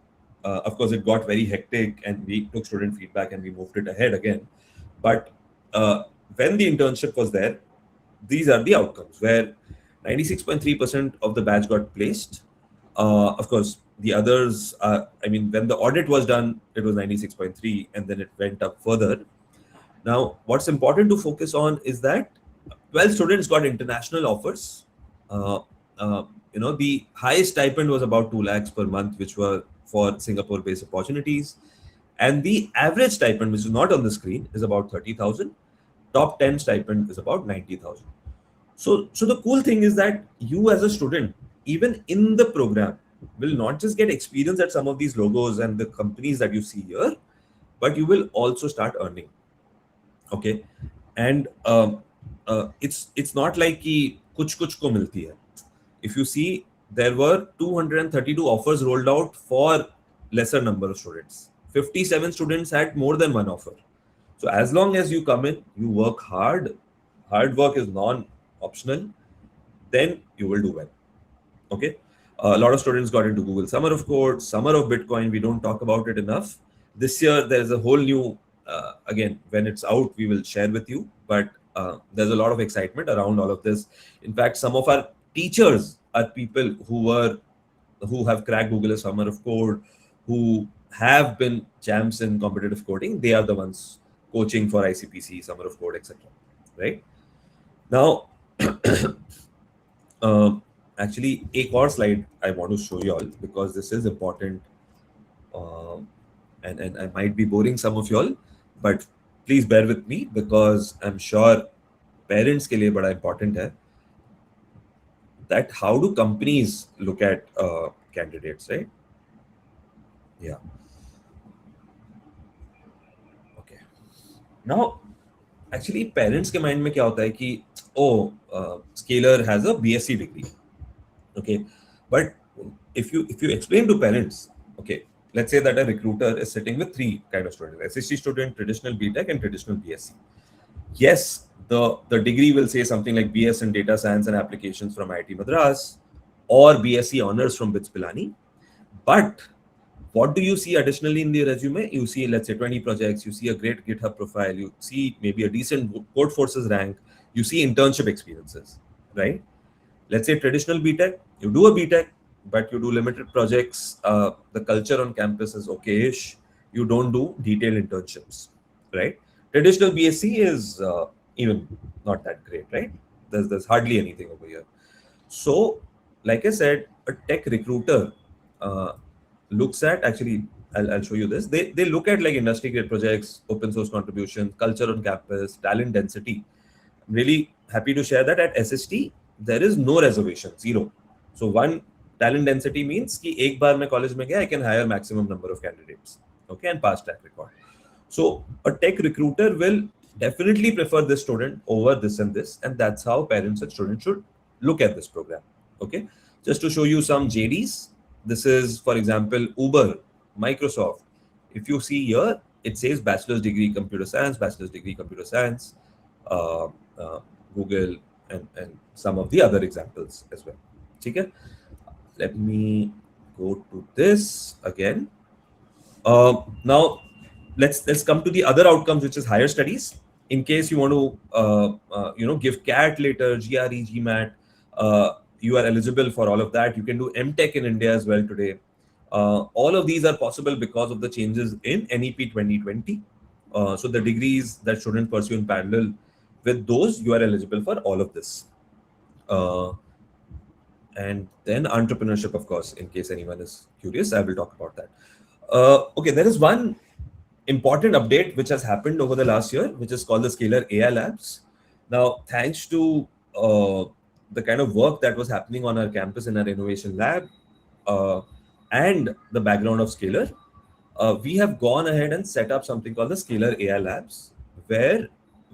[SPEAKER 1] Of course, it got very hectic, and we took student feedback and we moved it ahead again. But when the internship was there, these are the outcomes where 96.3% of the batch got placed. Of course, the others, when the audit was done, it was 96.3, and then it went up further. Now, what's important to focus on is that 12 students got international offers. The highest stipend was about 2 lakhs per month, which were for Singapore-based opportunities. And the average stipend, which is not on the screen, is about 30,000. Top 10 stipend is about 90,000. So the cool thing is that you as a student, even in the program, will not just get experience at some of these logos and the companies that you see here, but you will also start earning. Okay, and it's not like कि कुछ को मिलती है. If you see, there were 232 offers rolled out for lesser number of students. 57 students had more than one offer. So as long as you come in, you work hard. Hard work is non-optional. Then you will do well. Okay. A lot of students got into Google Summer of Code, Summer of Bitcoin. We don't talk about it enough. This year there's a whole new, again, when it's out we will share with you, but there's a lot of excitement around all of this. In fact, some of our teachers are people who have cracked Google Summer of Code, who have been champs in competitive coding. They are the ones coaching for ICPC, Summer of Code, etc. Right now, actually, a core slide I want to show you all because this is important, um, and I might be boring some of y'all, but please bear with me because I'm sure parents के लिए बड़ा important है that how do companies look at candidates, right? Yeah. Okay. Now, actually, parents के mind में क्या होता है कि scaler has a BSc degree, okay, but if you explain to parents, okay, let's say that a recruiter is sitting with three kind of students: SST student, traditional BTech, and traditional BSc. Yes, the degree will say something like BS in data science and applications from IIT Madras or BSc honors from BITS Pilani. But what do you see additionally in the resume? You see, let's say, 20 projects, you see a great GitHub profile, you see maybe a decent code forces rank, you see internship experiences, right? Let's say traditional BTech, you do a BTech, but you do limited projects. The culture on campus is okay-ish. You don't do detailed internships, right? Traditional BSc is even not that great, right? There's hardly anything over here. So, like I said, a tech recruiter uh, looks at, actually, I'll show you this. They look at like industry grade projects, open source contributions, culture on campus, talent density. I'm really happy to share that at SST there is no reservation, zero. So one, talent density means कि एक बार मैं college में गया, I can hire maximum number of candidates, okay, and pass track record. So a tech recruiter will definitely prefer this student over this and this, and that's how parents and students should look at this program. Okay, just to show you some JDs. This is, for example, Uber, Microsoft. If you see here, it says bachelor's degree computer science, bachelor's degree computer science, uh, uh, Google, and some of the other examples as well. Okay, let me go to this again. Now, let's come to the other outcomes, which is higher studies. In case you want to, give CAT later, GRE, GMAT, you are eligible for all of that. You can do MTech in India as well today. All of these are possible because of the changes in NEP 2020. So the degrees that students pursue in parallel with those, you are eligible for all of this. And then entrepreneurship, of course, in case anyone is curious, I will talk about that. Okay, there is one important update which has happened over the last year, which is called the Scalar AI Labs. Now, thanks to the kind of work that was happening on our campus in our innovation lab uh, and the background of Scalar, we have gone ahead and set up something called the Scalar AI Labs, where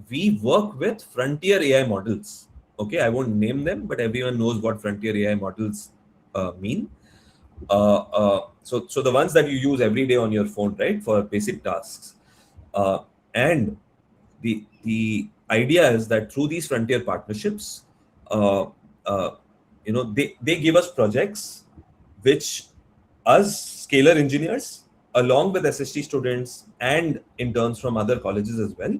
[SPEAKER 1] we work with frontier AI models. Okay, I won't name them, but everyone knows what frontier AI models mean. So the ones that you use every day on your phone, right, for basic tasks. Uh, and the idea is that through these frontier partnerships, uh, uh, they give us projects which us scalar engineers, along with SST students and interns from other colleges as well,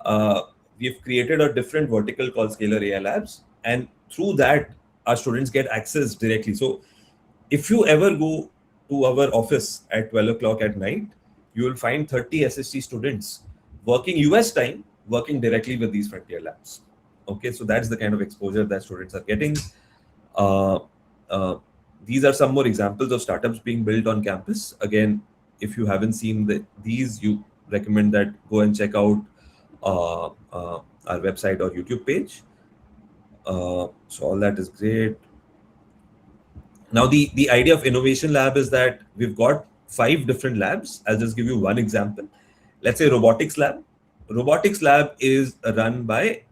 [SPEAKER 1] uh, we've created a different vertical called Scalar AI Labs, and through that, our students get access directly. So if you ever go to our office at 12 o'clock at night, you will find 30 SST students working US time, working directly with these frontier labs. Okay, so that's the kind of exposure that students are getting. Uh, uh, these are some more examples of startups being built on campus. Again, if you haven't seen these, you recommend that go and check out our website or YouTube page. So all that is great. Now, the idea of innovation lab is that we've got 5 different labs. I'll just give you one example. Let's say robotics lab. Robotics lab is run by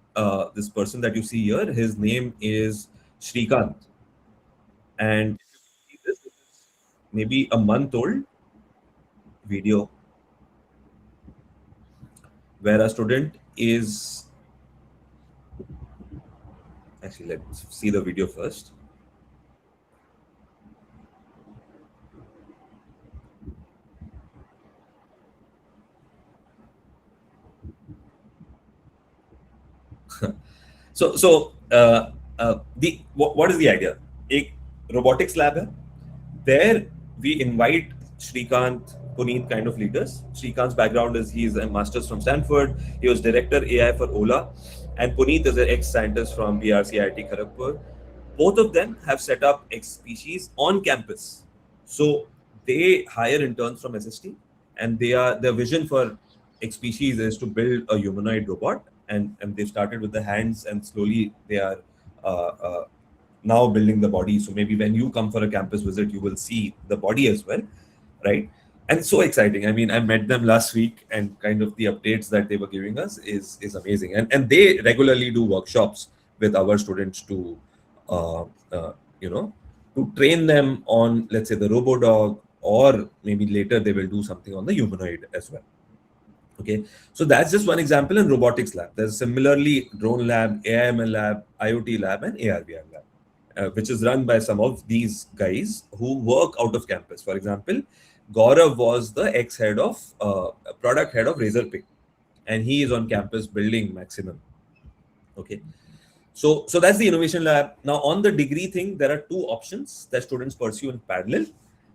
[SPEAKER 1] this person that you see here. His name is Shrikant. And if you see this is maybe a month old video where a student is, actually, let's see the video first. What is the idea? एक robotics lab है. There we invite Shrikant, Puneet kind of leaders. Shrikant's background is he's a master's from Stanford. He was director AI for Ola, and Puneet is an ex-scientist from BRC IIT Kharagpur. Both of them have set up X species on campus. So they hire interns from SST, and their vision for X species is to build a humanoid robot, and they started with the hands, and slowly they are uh, uh, now building the body. So maybe when you come for a campus visit, you will see the body as well, right? And it's so exciting. I mean, I met them last week, and kind of the updates that they were giving us is amazing. And they regularly do workshops with our students to, uh, uh, you know, to train them on, let's say, the robo dog, or maybe later they will do something on the humanoid as well. Okay, so that's just one example in robotics lab. There's similarly drone lab, AIML lab, IoT lab, and ARVR lab, which is run by some of these guys who work out of campus. For example, Gaurav was the ex-head of product head of Razorpay, and he is on campus building Maximum. Okay, so that's the innovation lab. Now on the degree thing, there are two options that students pursue in parallel.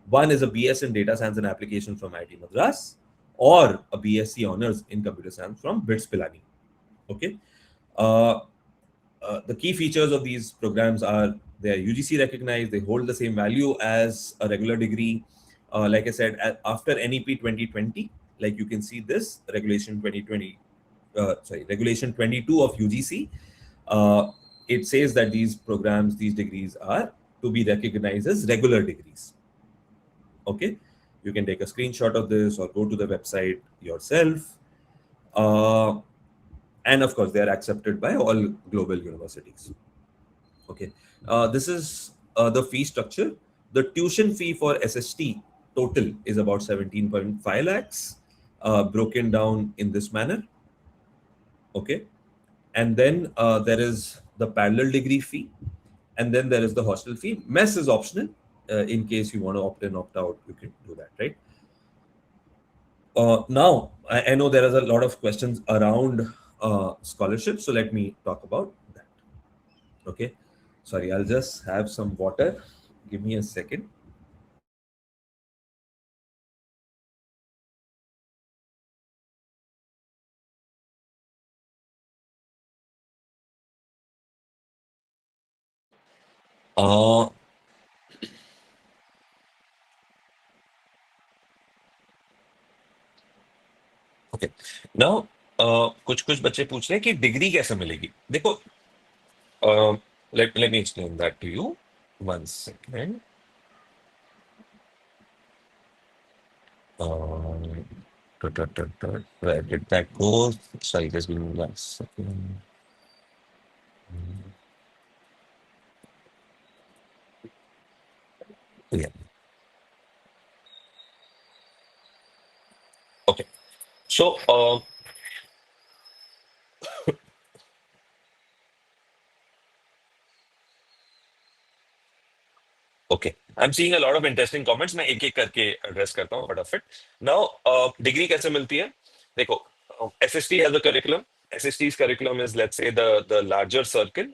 [SPEAKER 1] One is a BS in data science and application from IIT Madras, or a BSc honors in computer science from BITS Pilani. Okay. Uh, the key features of these programs are they are UGC recognized, they hold the same value as a regular degree. Like I said, after NEP 2020, like you can see this regulation 2020, regulation 22 of UGC, uh, it says that these programs, these degrees are to be recognized as regular degrees. Okay, you can take a screenshot of this or go to the website yourself. Uh, and of course, they are accepted by all global universities. Okay, this is the fee structure. The tuition fee for SST total is about 17.5 lakhs, broken down in this manner. Okay, and then there is the parallel degree fee, and then there is the hostel fee. Mess is optional. In case you want to opt in, opt out, you can do that, right? Now, I know there is a lot of questions around scholarship, so let me talk about that. Okay, sorry, I'll just have some water. Give me a second. Uh, okay. Now, कुछ कुछ बच्चे पूछ रहे हैं कि degree कैसे मिलेगी. देखो, let me explain that to you. One second. Um, Where did that go? Sorry, just give me 1 second. Yeah. Okay. So, okay. I'm seeing a lot of interesting comments. मैं एक एक करके address करता हूँ फटाफट. Now, degree कैसे मिलती है? देखो, SST has a curriculum. SST's curriculum is, let's say, the larger circle,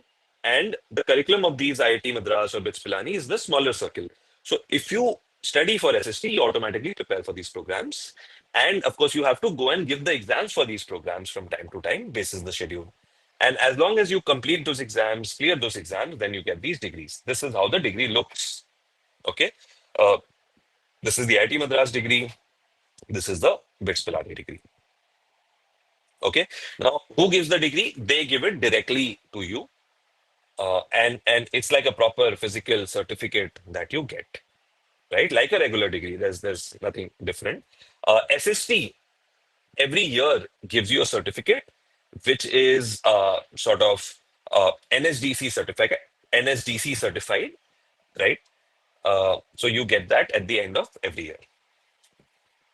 [SPEAKER 1] and the curriculum of these IIT Madras or BITS Pilani is the smaller circle. So if you study for SST, you automatically prepare for these programs. And of course, you have to go and give the exams for these programs from time to time, basis the schedule. And as long as you complete those exams, clear those exams, then you get these degrees. This is how the degree looks. Okay. Uh, this is the IIT Madras degree. This is the BITS Pilani degree. Okay. Now, who gives the degree? They give it directly to you. And it's like a proper physical certificate that you get, right? Like a regular degree. There's nothing different. SST every year gives you a certificate, which is sort of NSDC certificate, NSDC certified, right? So you get that at the end of every year.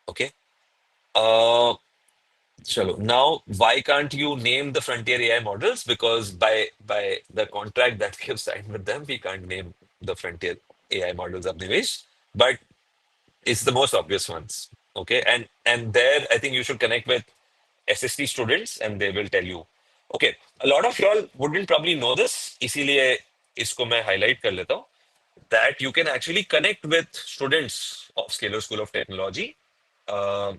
[SPEAKER 1] Okay. Uh, Chalo. Now, why can't you name the frontier AI models? Because by the contract that we have signed with them, we can't name the frontier AI models of Nivesh, but it's the most obvious ones. Okay, and there I think you should connect with SST students, and they will tell you.
[SPEAKER 2] Okay, a lot of y'all wouldn't probably know this, इसीलिए इसको मैं highlight कर लेता हूँ, that you can actually connect with students of Scalar School of Technology. Uh,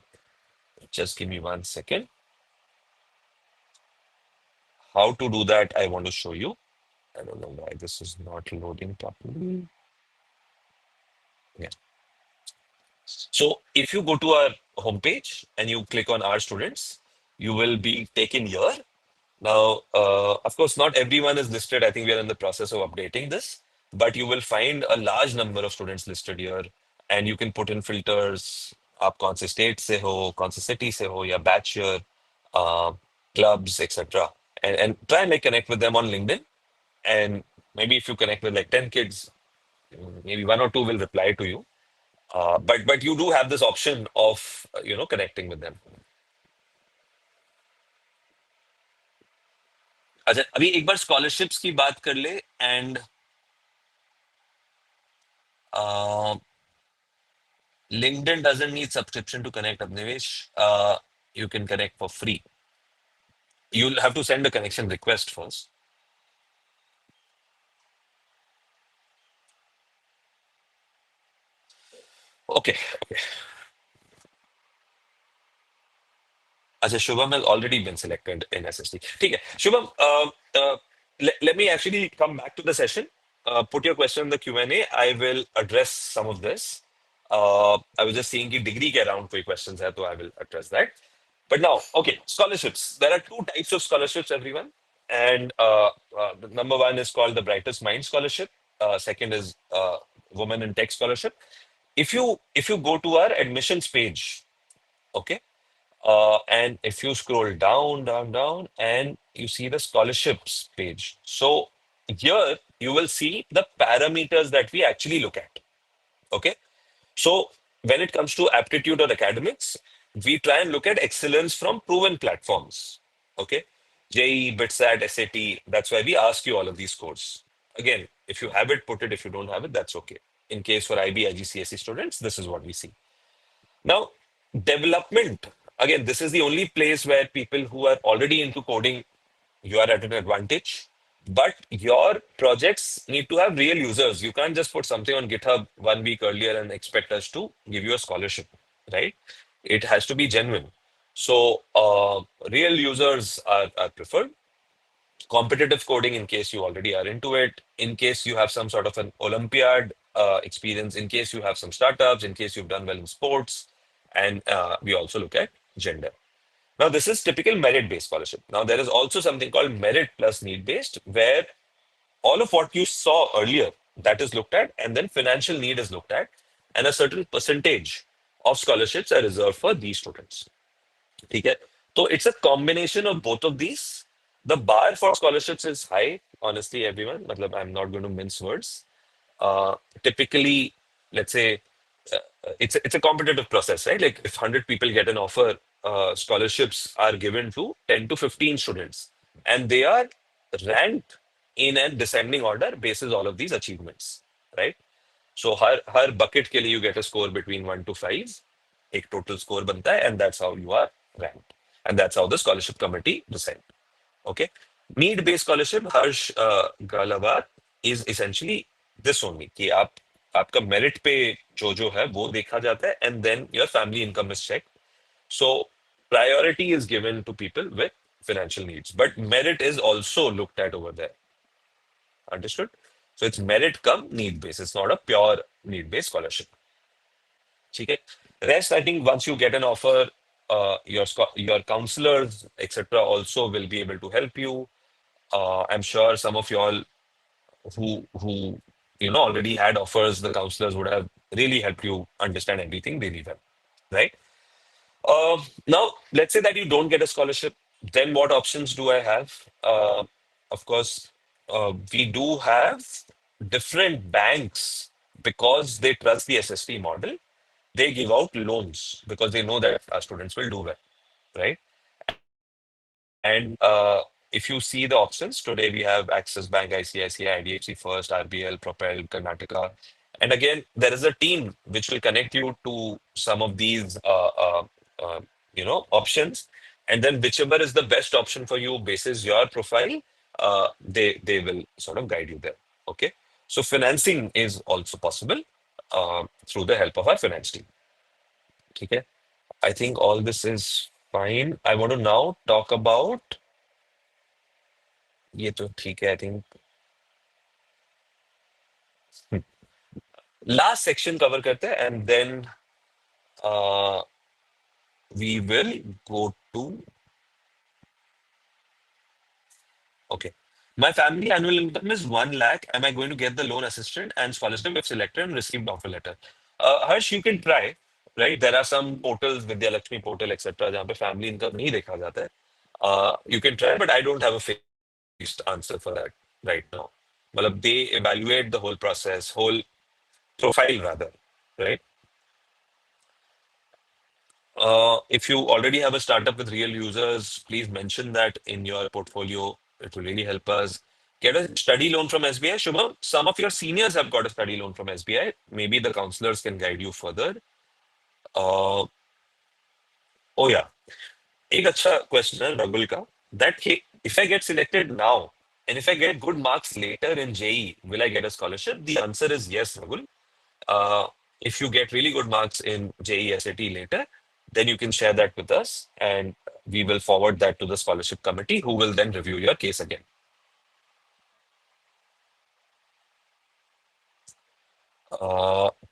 [SPEAKER 2] just give me 1 second. How to do that, I want to show you. I don't know why this is not loading properly. Yeah. So if you go to our homepage and you click on our students, you will be taken here. Now, of course, not everyone is listed. I think we are in the process of updating this, but you will find a large number of students listed here, and you can put in filters. आप कौन से state से हो, कौन से city से हो, या batch year, uh, clubs, etc. And try and like connect with them on LinkedIn. And maybe if you connect with like 10 kids, maybe one or two will reply to you. But you do have this option of connecting with them. अच्छा, अभी एक बार scholarships की बात कर ले, and LinkedIn doesn't need subscription to connect, Abnivesh. You can connect for free. You'll have to send a connection request first. Okay. Acha, Shubham has already been selected in SST. ठीक है. Shubham, let me actually come back to the session. Put your question in the Q&A. I will address some of this. I was just seeing कि degree के around कोई questions है, so I will address that. But now, okay, scholarships. There are two types of scholarships, everyone. And the number one is called the Brightest Mind Scholarship. Second is Women in Tech Scholarship. If you go to our admissions page, okay, and if you scroll down, down, down, and you see the scholarships page. So here you will see the parameters that we actually look at. Okay. So when it comes to aptitude or academics, we try and look at excellence from proven platforms. Okay. JEE, BITSAT, SAT. That's why we ask you all of these scores. Again, if you have it, put it. If you don't have it, that's okay. In case for IB, IGCSE students, this is what we see. Now, development. Again, this is the only place where people who are already into coding, you are at an advantage. But your projects need to have real users. You can't just put something on GitHub 1 week earlier and expect us to give you a scholarship, right? It has to be genuine. So, real users are preferred. Competitive coding, in case you already are into it, in case you have some sort of an Olympiad experience, in case you have some startups, in case you've done well in sports, and we also look at gender. Now, this is typical merit-based scholarship. Now, there is also something called merit plus need-based, where all of what you saw earlier, that is looked at, and then financial need is looked at, and a certain percentage of scholarships are reserved for these students. ठीक है. So it's a combination of both of these. The bar for scholarships is high, honestly, everyone. मतलब, I'm not going to mince words. Typically, let's say, it's a competitive process, right? Like if 100 people get an offer, scholarships are given to 10 to 15 students, and they are ranked in a descending order basis all of these achievements, right? So her bucket के लिए you get a score between 1 to 5. एक total score बनता है, and that's how you are ranked. And that's how the scholarship committee decide. Okay. Need-based scholarship, Harsh Galabat, is essentially this only, कि आपका merit पे जो है वो देखा जाता है, and then your family income is checked. So priority is given to people with financial needs, but merit is also looked at over there. Understood? So it's merit come need based. It's not a pure need based scholarship. Okay. Rest, I think once you get an offer, your counselors, etc., also will be able to help you. I'm sure some of y'all who already had offers, the counselors would have really helped you understand everything really well, right? Now, let's say that you don't get a scholarship, then what options do I have? Of course, we do have different banks because they trust the SST model. They give out loans because they know that our students will do well, right? And if you see the options, today we have Axis Bank, ICICI, IDFC First, RBL, Propel, Karnataka. And again, there is a team which will connect you to some of these options, and then whichever is the best option for you basis your profile, they will sort of guide you there. Okay, so financing is also possible through the help of our finance team. Okay, I think all this is fine. I want to now talk about ये तो ठीक है I think last section cover करते हैं and then uh, we will go to okay. My family annual income is 1 lakh. Am I going to get the loan assistance and scholarship if selected and received offer letter? Harsh, you can try, right? There are some portals, Vidya Lakshmi portal, etc., जहाँ पे family income नहीं देखा जाता है. You can try, but I don't have a fixed answer for that right now. मतलब they evaluate the whole process, whole profile rather, right? If you already have a startup with real users, please mention that in your portfolio. It will really help us. Get a study loan from SBI. Shubham, some of your seniors have got a study loan from SBI. Maybe the counselors can guide you further. Uh, oh yeah, एक अच्छा question है Ragul का. That hey, if I get selected now and if I get good marks later in JE, will I get a scholarship? The answer is yes, Ragul. Uh, if you get really good marks in JE SAT later, then you can share that with us and we will forward that to the scholarship committee who will then review your case again.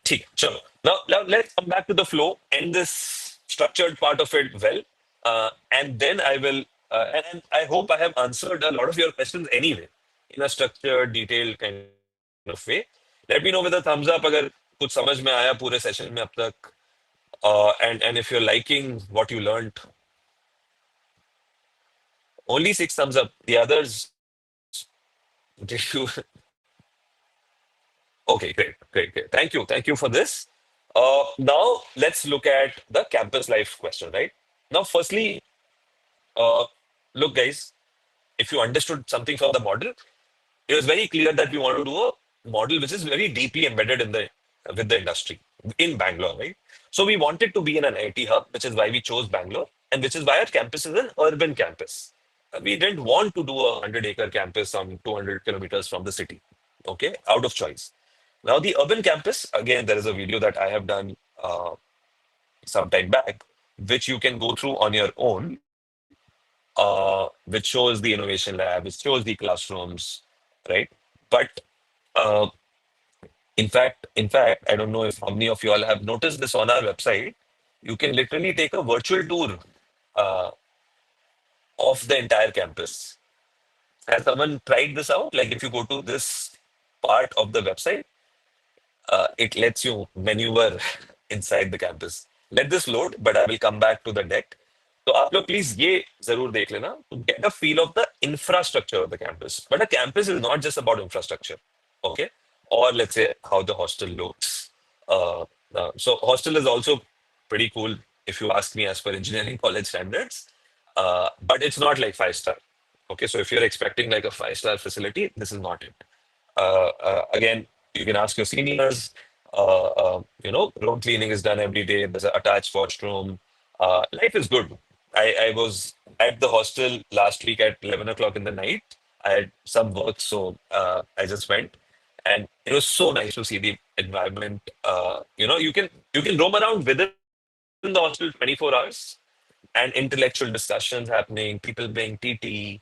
[SPEAKER 2] ठीक चलो now let's come back to the flow end this structured part of it well and then I will and I hope I have answered a lot of your questions anyway in a structured detailed kind of way. Let me know with a thumbs up अगर कुछ समझ में आया पूरे session में अब तक and if you're liking what you learned. Only 6 thumbs up. The others, did you? Okay, great. Thank you for this. Now let's look at the campus life question, right? Now, firstly, uh, look, guys, if you understood something from the model, it was very clear that we want to do a model which is very deeply embedded in the with the industry in Bangalore, right? So we wanted to be in an IT hub, which is why we chose Bangalore, and which is why our campus is an urban campus. We didn't want to do a 100-acre campus some 200 kilometers from the city, okay, out of choice. Now the urban campus, again, there is a video that I have done some time back, which you can go through on your own, which shows the innovation lab, which shows the classrooms, right? But uh, in fact, I don't know if how many of you all have noticed this on our website. You can literally take a virtual tour uh, of the entire campus. Has someone tried this out? Like if you go to this part of the website, it lets you maneuver inside the campus. Let this load, but I will come back to the deck. So आप लोग please ये जरूर देख लेना to get a feel of the infrastructure of the campus. But a campus is not just about infrastructure, okay? Or let's say how the hostel looks. Uh, so hostel is also pretty cool if you ask me as per engineering college standards. But it's not like 5 star. Okay, so if you're expecting like a 5 star facility, this is not it. Again, you can ask your seniors. Room cleaning is done every day. There's an attached washroom. Life is good. I was at the hostel last week at 11 o'clock in the night. I had some work, so I just went, and it was so nice to see the environment. You can roam around within the hostel 24 hours, and intellectual discussions happening, people playing TT,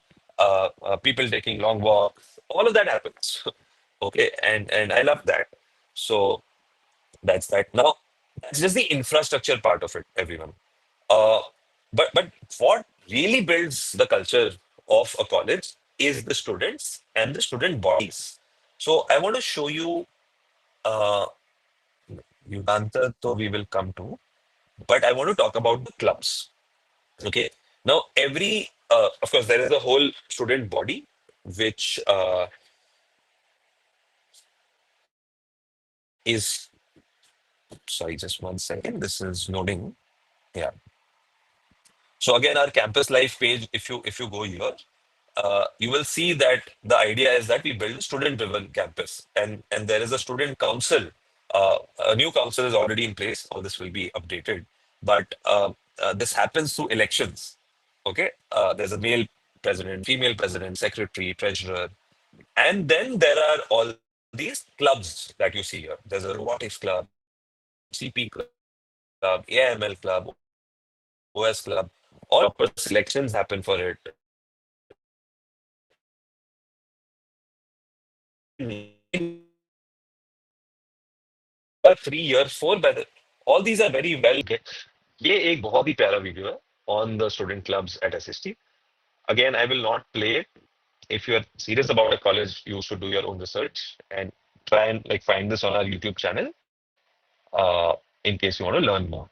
[SPEAKER 2] people taking long walks. All of that happens. Okay, and I love that. So that's that. Now that's just the infrastructure part of it, everyone. Uh, but what really builds the culture of a college is the students and the student bodies. So I want to show you uh, Yuganta, so we will come to, but I want to talk about the clubs. Okay. Now of course, there is a whole student body which is sorry, just 1 second. This is loading. Yeah. So again, our campus life page, if you go here, you will see that the idea is that we build a student-driven campus, and there is a student council. A new council is already in place, or this will be updated. But this happens through elections. Okay, there's a male president, female president, secretary, treasurer, and then there are all these clubs that you see here. There's a robotics club, CP club, AML club, OS club. All of these have proper selections happen for it. Year 3, year 4, all these are very well. ये एक बहुत ही प्यारा video है on the student clubs at SST. Again, I will not play it. If you are serious about a college, you should do your own research and try and like find this on our YouTube channel in case you want to learn more.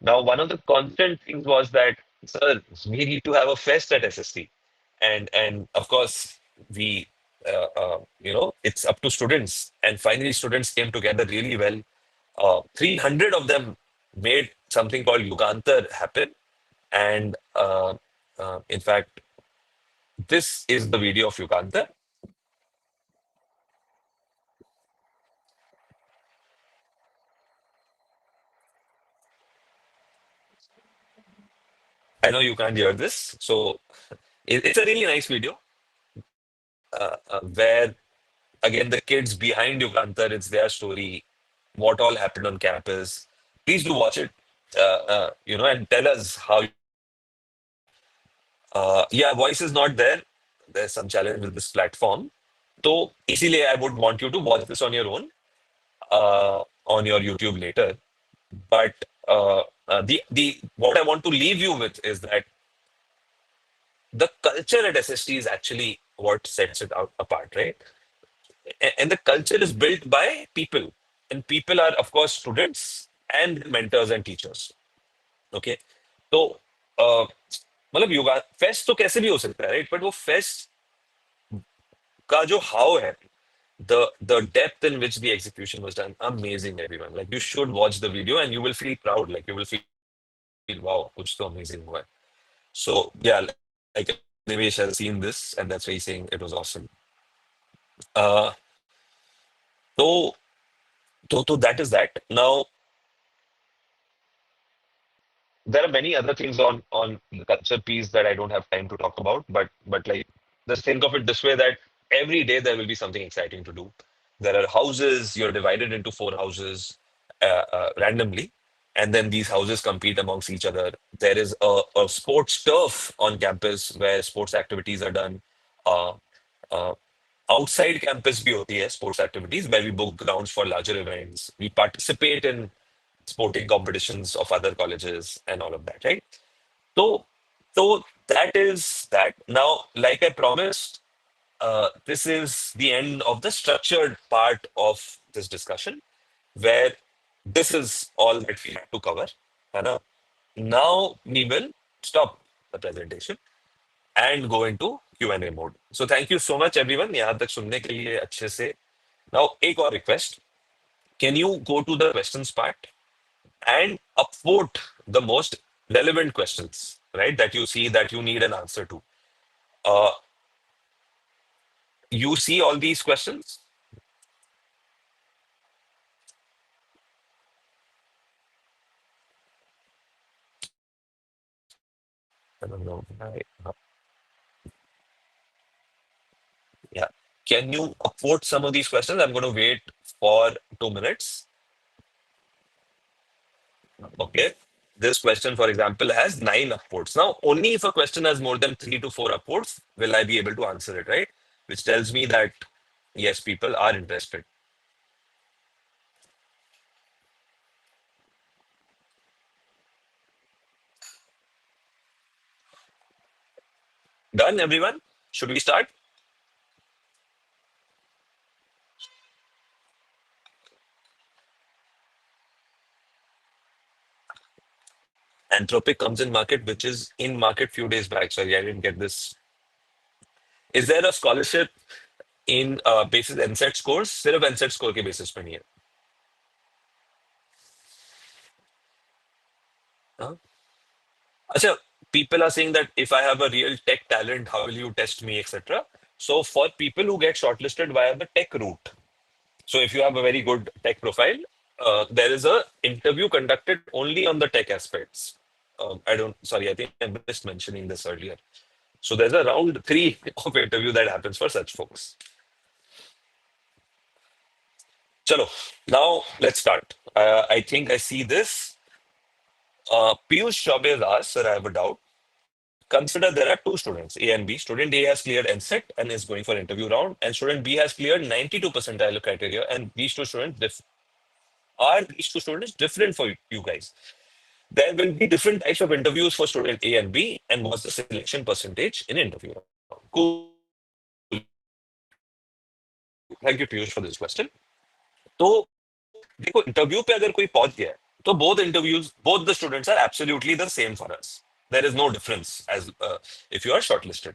[SPEAKER 2] Now, one of the constant things was that, sir, we need to have a fest at SST, and of course we, it's up to students, and finally students came together really well. 300 of them made something called Yugantar happen, and in fact, this is the video of Yugantar. I know you can't hear this, so it's a really nice video where again the kids behind Yugantar, it's their story, what all happened on campus. Please do watch it, and tell us how you felt. Yeah, voice is not there. There's some challenge with this platform. So, easily, I would want you to watch this on your own, on your YouTube later. But the what I want to leave you with is that the culture at SST is actually what sets it out apart, right? And the culture is built by people, and people are of course students and mentors and teachers. Okay, तो मतलब yoga fest तो कैसे भी हो सकता है, right? But वो fest का जो हाव है, the depth in which the execution was done, amazing, everyone. Like, you should watch the video and you will feel proud. Like, you will feel, wow, kuch to amazing hua hai. So yeah, like Nivesh has seen this and that's why he's saying it was awesome. uh so so that is that. Now there are many other things on the culture piece that I don't have time to talk about, but like, just think of it this way, that every day there will be something exciting to do. There are houses, you're divided into 4 houses randomly, and then these houses compete amongst each other. There is a sports turf on campus where sports activities are done. Uh, uh, Outside campus bhi hoti hai sports activities where we book grounds for larger events. We participate in sporting competitions of other colleges and all of that, right? So, so that is that. Now, like I promised, this is the end of the structured part of this discussion, where this is all that we have to cover. है ना? Now we will stop the presentation and go into Q&A mode. So thank you so much, everyone. यहाँ तक सुनने के लिए अच्छे से. Now, एक और request. Can you go to the questions part and upvote the most relevant questions, right? That you see that you need an answer to. Uh, you see all these questions? I don't know. Yeah. Can you upvote some of these questions? I'm going to wait for 2 minutes. Okay. This question, for example, has 9 upvotes. Now, only if a question has more than 3 to 4 upvotes will I be able to answer it, right? Which tells me that, yes, people are interested. Done, everyone? Should we start? Anthropic comes in market, which is in market few days back. Sorry, I didn't get this. Is there a scholarship in basis NSET scores? सिर्फ NSET score के basis पे नहीं है. हाँ? अच्छा, people are saying that if I have a real tech talent, how will you test me, etc. So for people who get shortlisted via the tech route, so if you have a very good tech profile, there is a interview conducted only on the tech aspects. I don't, sorry, I think I missed mentioning this earlier. So there's a round three of interview that happens for such folks. Chalo, now let's start. I think I see this. Piyush Chaubey has asked, sir, I have a doubt. Consider there are two students, A and B. Student A has cleared NSET and is going for interview round, and student B has cleared 92 percentile criteria. And are these two students different for you guys? There will be different types of interviews for student A and B, and what's the selection percentage in interview round? Cool. Thank you, Piyush, for this question. तो देखो interview पे अगर कोई पहुंच गया है तो both the students are absolutely the same for us. There is no difference as if you are shortlisted.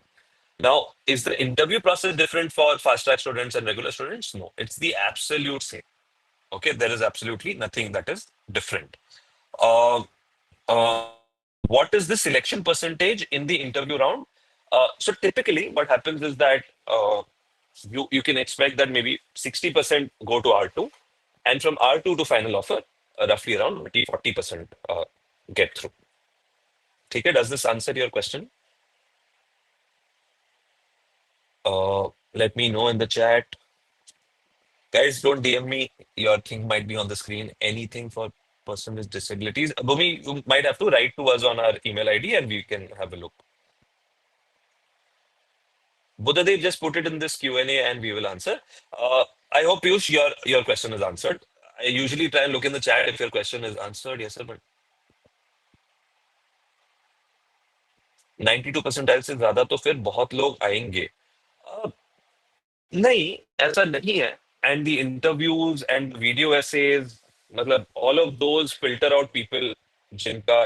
[SPEAKER 2] Now, is the interview process different for fast track students and regular students? No, it's the absolute same. Okay, there is absolutely nothing that is different. Uh, what is the selection percentage in the interview round? So typically, what happens is that you can expect that maybe 60% go to R2, and from R2 to final offer, roughly around 40% get through. Okay, does this answer your question? Let me know in the chat. Guys, don't DM me. Your thing might be on the screen. Anything for person with disabilities. Bhumi, you might have to write to us on our email ID and we can have a look. Buddhadev just put it in this Q&A and we will answer. I hope, Piyush, your question is answered. I usually try and look in the chat if your question is answered. Yes, sir, but 92 percentile से ज्यादा तो फिर बहुत लोग आएंगे. Uh, नहीं, ऐसा नहीं है. And the interviews and video essays, मतलब all of those filter out people जिनका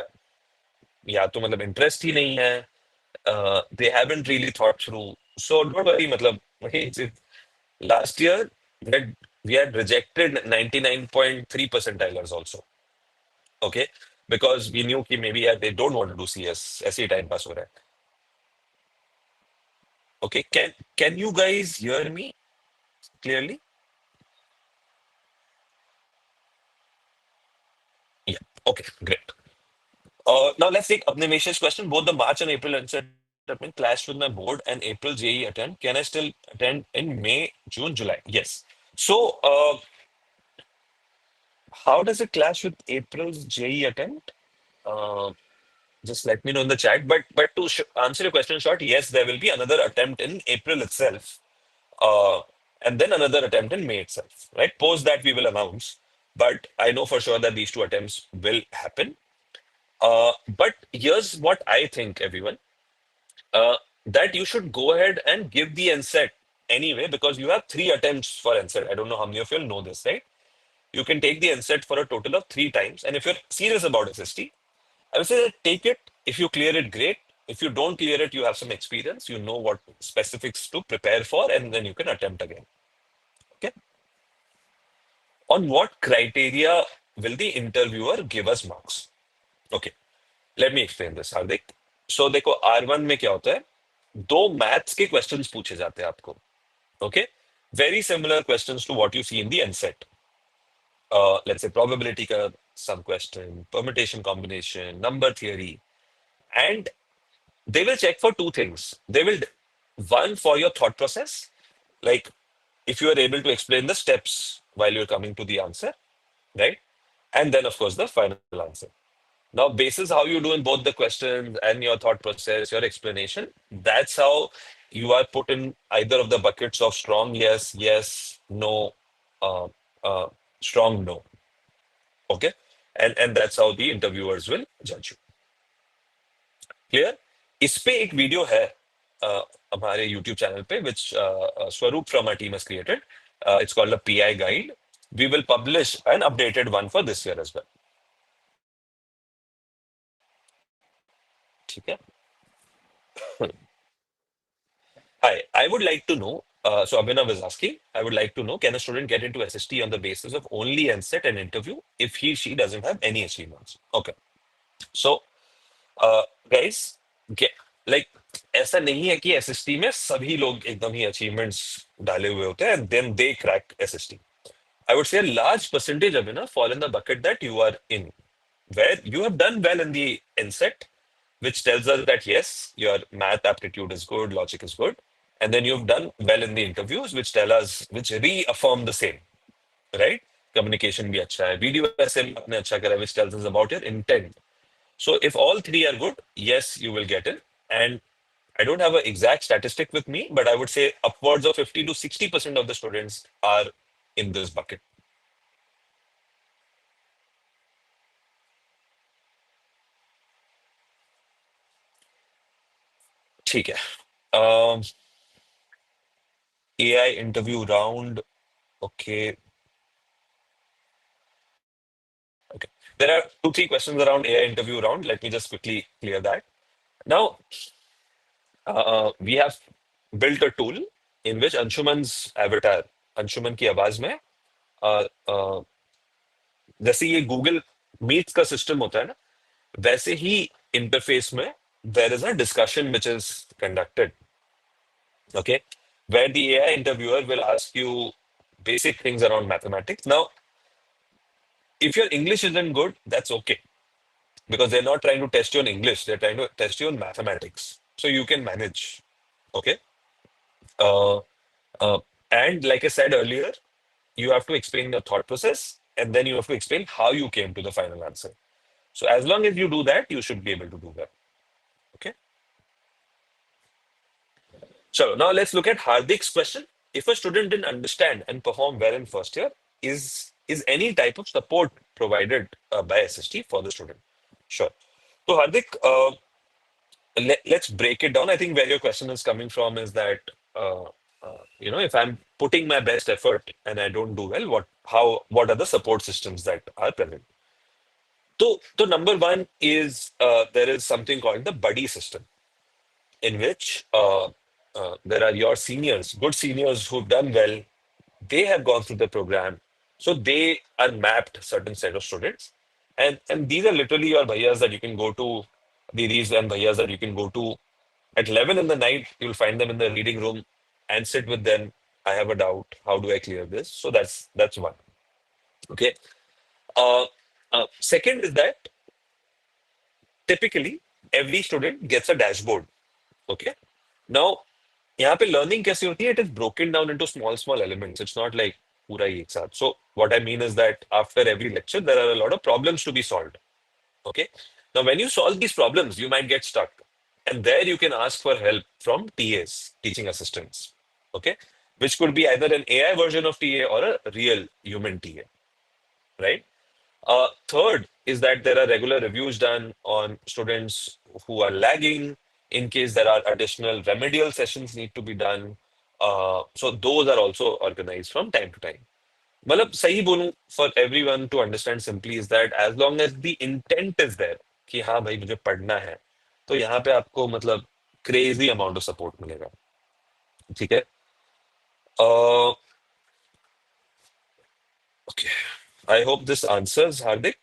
[SPEAKER 2] या तो मतलब इंटरेस्ट ही नहीं है, they haven't really thought through. So don't worry, मतलब last year we had rejected 99.3 percentilers also. Okay, because we knew कि maybe they don't want to do CS, ऐसे ही time pass हो रहा है. Okay, can you guys hear me clearly? Yeah. Okay, great. Now let's take Abnimesh's question. Both the March and April attendment clashed with my board and April JE attend. Can I still attend in May, June, July? Yes. So how does it clash with April's JE attempt? Uh, just let me know in the chat. But to answer your question short, yes, there will be another attempt in April itself, uh, and then another attempt in May itself. Right? Post that we will announce. But I know for sure that these two attempts will happen. But here's what I think, everyone, that you should go ahead and give the NSET anyway, because you have three attempts for NSET. I don't know how many of you know this, right? You can take the NSET for a total of three times. And if you're serious about SST, I would say that take it. If you clear it, great. If you don't clear it, you have some experience, you know what specifics to prepare for, and then you can attempt again. Okay. On what criteria will the interviewer give us marks? Okay. Let me explain this, Hardik. So देखो R1 में क्या होता है, दो maths के questions पूछे जाते हैं आपको. Okay, very similar questions to what you see in the NSET. Let's say probability का some question, permutation combination, number theory, and they will check for two things. They will, one, for your thought process, like if you are able to explain the steps while you're coming to the answer, right? And then of course the final answer. Now, basis how you do in both the questions and your thought process, your explanation, that's how you are put in either of the buckets of strong yes, yes, no, uh, uh, strong no. Okay, and that's how the interviewers will judge you. Clear? इस पे एक video है हमारे YouTube channel पे, which Swaroop from our team has created. It's called a PI guide. We will publish an updated one for this year as well. ठीक है? Hi, I would like to know. So Abhinav is asking, I would like to know, can a student get into SST on the basis of only NSET and interview if she doesn't have any achievements? Okay. So, guys, like ऐसा नहीं है कि SST में सभी लोग एकदम ही achievements डाले हुए होते हैं and then they crack SST. I would say a large percentage of fall in the bucket that you are in. where you have done well in the NSET, which tells us that yes, your math aptitude is good, logic is good, and then you've done well in the interviews, which tell us, which reaffirm the same, right? Communication भी अच्छा है, video essay में आपने अच्छा करा, which tells us about your intent. So if all three are good, yes, you will get it. And I don't have an exact statistic with me, but I would say upwards of 50 to 60% of the students are in this bucket. ठीक है. Um, AI interview round. Okay. Okay. There are two, three questions around AI interview round. Let me just quickly clear that. Now, we have built a tool in which Anshuman's avatar, Anshuman की आवाज में, जैसे ये Google meets का system होता है ना, वैसे ही इंटरफेस में there is a discussion which is conducted, okay, where the AI interviewer will ask you basic things around mathematics. Now, if your English isn't good, that's okay, because they're not trying to test you on English, they're trying to test you on mathematics. So you can manage, okay? Uh, uh, and like I said earlier, you have to explain your thought process and then you have to explain how you came to the final answer. So as long as you do that, you should be able to do that. Okay. So now let's look at Hardik's question. If a student didn't understand and perform well in first year, is any type of support provided by SST for the student? Sure. So Hardik, let's break it down. I think where your question is coming from is that if I'm putting my best effort and I don't do well, what are the support systems that are present? So number one is there is something called the buddy system, in which there are your seniors, good seniors who've done well. They have gone through the program, so they are mapped certain set of students, and these are literally your bhaiyas that you can go to, didis and bhaiyas that you can go to at 11 in the night. You'll find them in the reading room and sit with them. I have a doubt. How do I clear this? So that's one. Okay. Uh, Second is that typically every student gets a dashboard. Okay. Now, यहाँ पे learning कैसे होती है? It is broken down into small elements. It's not like पूरा ही एक साथ. So what I mean is that after every lecture, there are a lot of problems to be solved. Okay. Now, when you solve these problems, you might get stuck. And there you can ask for help from TAs, teaching assistants. Okay. Which could be either an AI version of TA or a real human TA. Right. Third is that there are regular reviews done on students who are lagging in case there are additional remedial sessions need to be done. So those are also organized from time to time. मतलब सही बोलूं, for everyone to understand simply is that as long as the intent is there कि हाँ भाई मुझे पढ़ना है, तो यहाँ पे आपको मतलब crazy amount of support मिलेगा. ठीक है. uh, okay, I hope this answers, Hardik.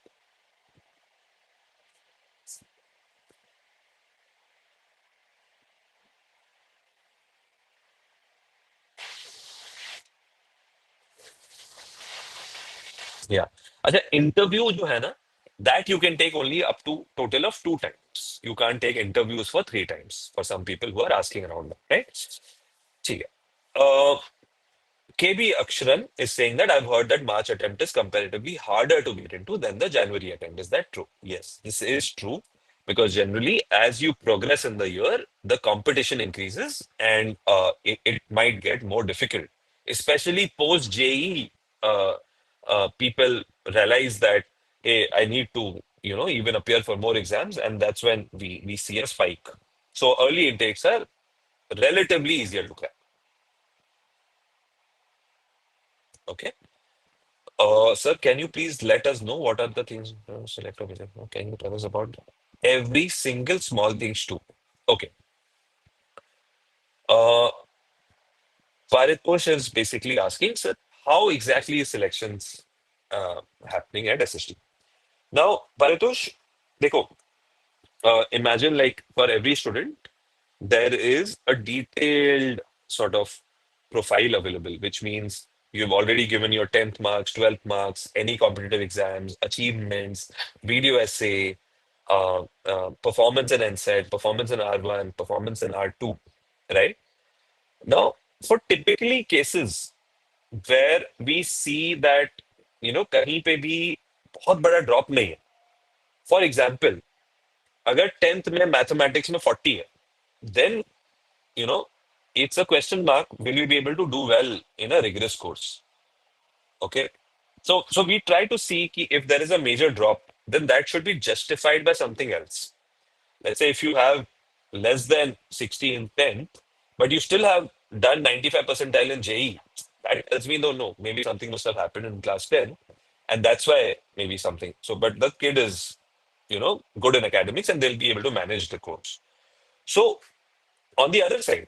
[SPEAKER 2] Yeah. अच्छा, interview जो है ना, that you can take only up to total of 2 times. You can't take interviews for 3 times for some people who are asking around that, right? ठीक है. KB Aksharan is saying that I've heard that March attempt is comparatively harder to get into than the January attempt. Is that true? Yes, this is true, because generally, as you progress in the year, the competition increases and it might get more difficult, especially post JE. Uh, People realize that, hey, I need to, even appear for more exams, and that's when we see a spike. So early intakes are relatively easier to crack. Okay. Sir, can you please let us know what are the things select? Can you tell us about every single small things too? Okay. Uh, Paritosh is basically asking, sir, how exactly is selections happening at SST? Now, Paritosh, देखो, imagine like for every student, there is a detailed sort of profile available, which means You've already given your 10th marks, 12th marks, any competitive exams, achievements, video essay, performance in NSET, performance in R1, performance in R2, right? Now, for typically cases where we see that, कहीं पे भी बहुत बड़ा drop नहीं है. For example, अगर 10th में mathematics में 40 है, then, you know, it's a question mark. Will you be able to do well in a rigorous course? Okay. So we try to see if there is a major drop, then that should be justified by something else. Let's say if you have less than 60 in 10th, but you still have done 95 percentile in JE, that tells me, no, maybe something must have happened in class 10. And that's why maybe something. So, but the kid is, good in academics and they'll be able to manage the course. So, on the other side,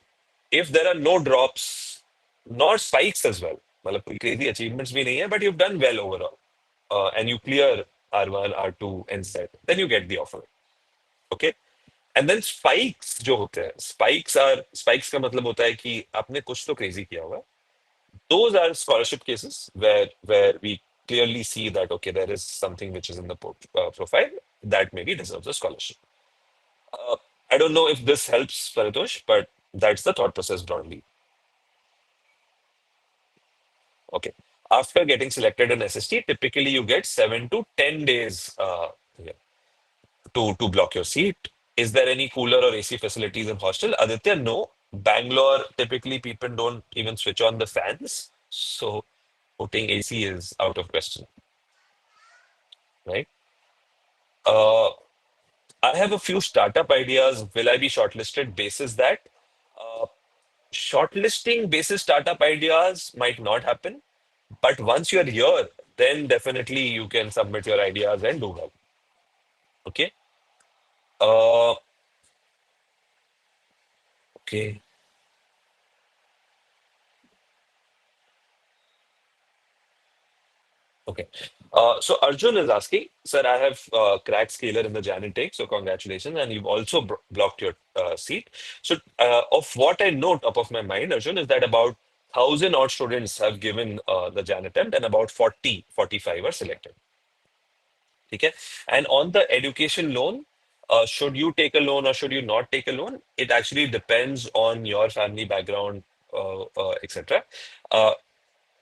[SPEAKER 2] if there are no drops, nor spikes as well, मतलब कोई crazy achievements भी नहीं है, but you've done well overall, and you clear R1, R2, NSET, then you get the offer. Okay? And then spikes जो होते हैं, spikes का मतलब होता है कि आपने कुछ तो crazy किया होगा. Those are scholarship cases where we clearly see that okay, there is something which is in the profile that maybe deserves a scholarship. Uh, I don't know if this helps, Paritosh, but that's the thought process broadly. Okay. After getting selected in SST, typically you get 7 to 10 days yeah, to block your seat. Is there any cooler or AC facilities in hostel? Aditya, no. Bangalore, typically people don't even switch on the fans. So putting AC is out of question, right? Uh, I have a few startup ideas. Will I be shortlisted basis that? Uh, Shortlisting basis startup ideas might not happen. But once you're here, then definitely you can submit your ideas and do well. Okay. Uh, okay. Okay. So Arjun is asking, sir, I have cracked scalar in the Jan intake, so congratulations, and you've also blocked your seat. So of what I know top of my mind, Arjun, is that about 1,000 odd students have given the Jan attempt, and about 45 are selected. Okay. And on the education loan, should you take a loan or should you not take a loan? It actually depends on your family background, etc. Uh,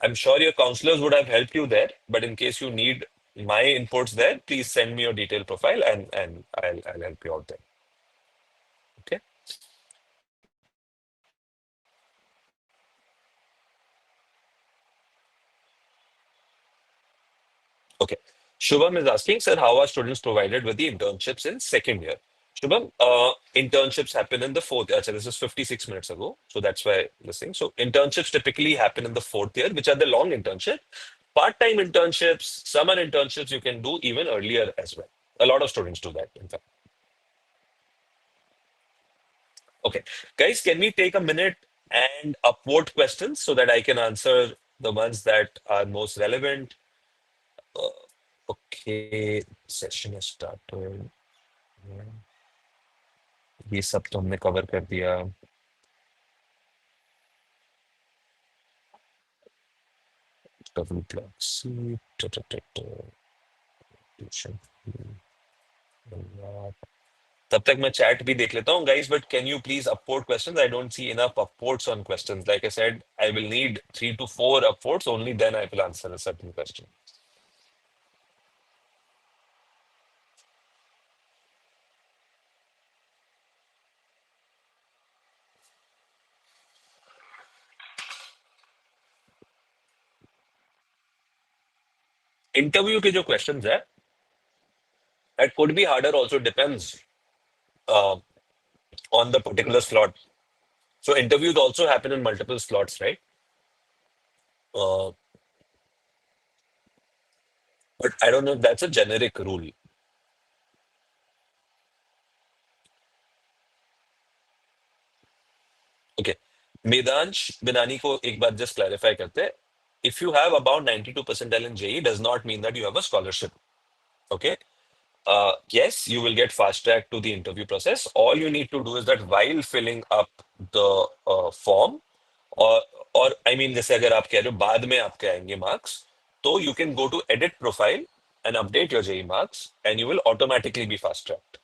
[SPEAKER 2] I'm sure your counselors would have helped you there, but in case you need my inputs there, please send me your detailed profile and I'll help you out there. Okay. Okay. Shubham is asking, sir, how are students provided with the internships in second year? Shubham, internships happen in the fourth year. So this is 56 minutes ago. So that's why listening. So internships typically happen in the fourth year, which are the long internship. Part-time internships, summer internships you can do even earlier as well. A lot of students do that, in fact. Okay. Guys, can we take a minute and upvote questions so that I can answer the ones that are most relevant? Okay, session has started. ये सब तो हमने cover कर दिया. Double block C, tuition fee, lot. तब तक मैं chat भी देख लेता हूँ guys, but can you please upvote questions? I don't see enough upvotes on questions. Like I said, I will need 3 to 4 upvotes, only then I will answer a certain question. Interview के जो questions है, that could be harder also, depends uh, on the particular slot. So interviews also happen in multiple slots, right? Uh, but I don't know if that's a generic rule. Okay. Medansh Binani को एक बार just clarify करते हैं. If you have about 92 percentile in JE, does not mean that you have a scholarship. Okay. Yes, you will get fast track to the interview process. All you need to do is that while filling up the form, और और I mean जैसे अगर आप कह रहे हो बाद में आपके आएंगे मार्क्स, तो you can go to edit profile and update your JEE marks and you will automatically be fast tracked.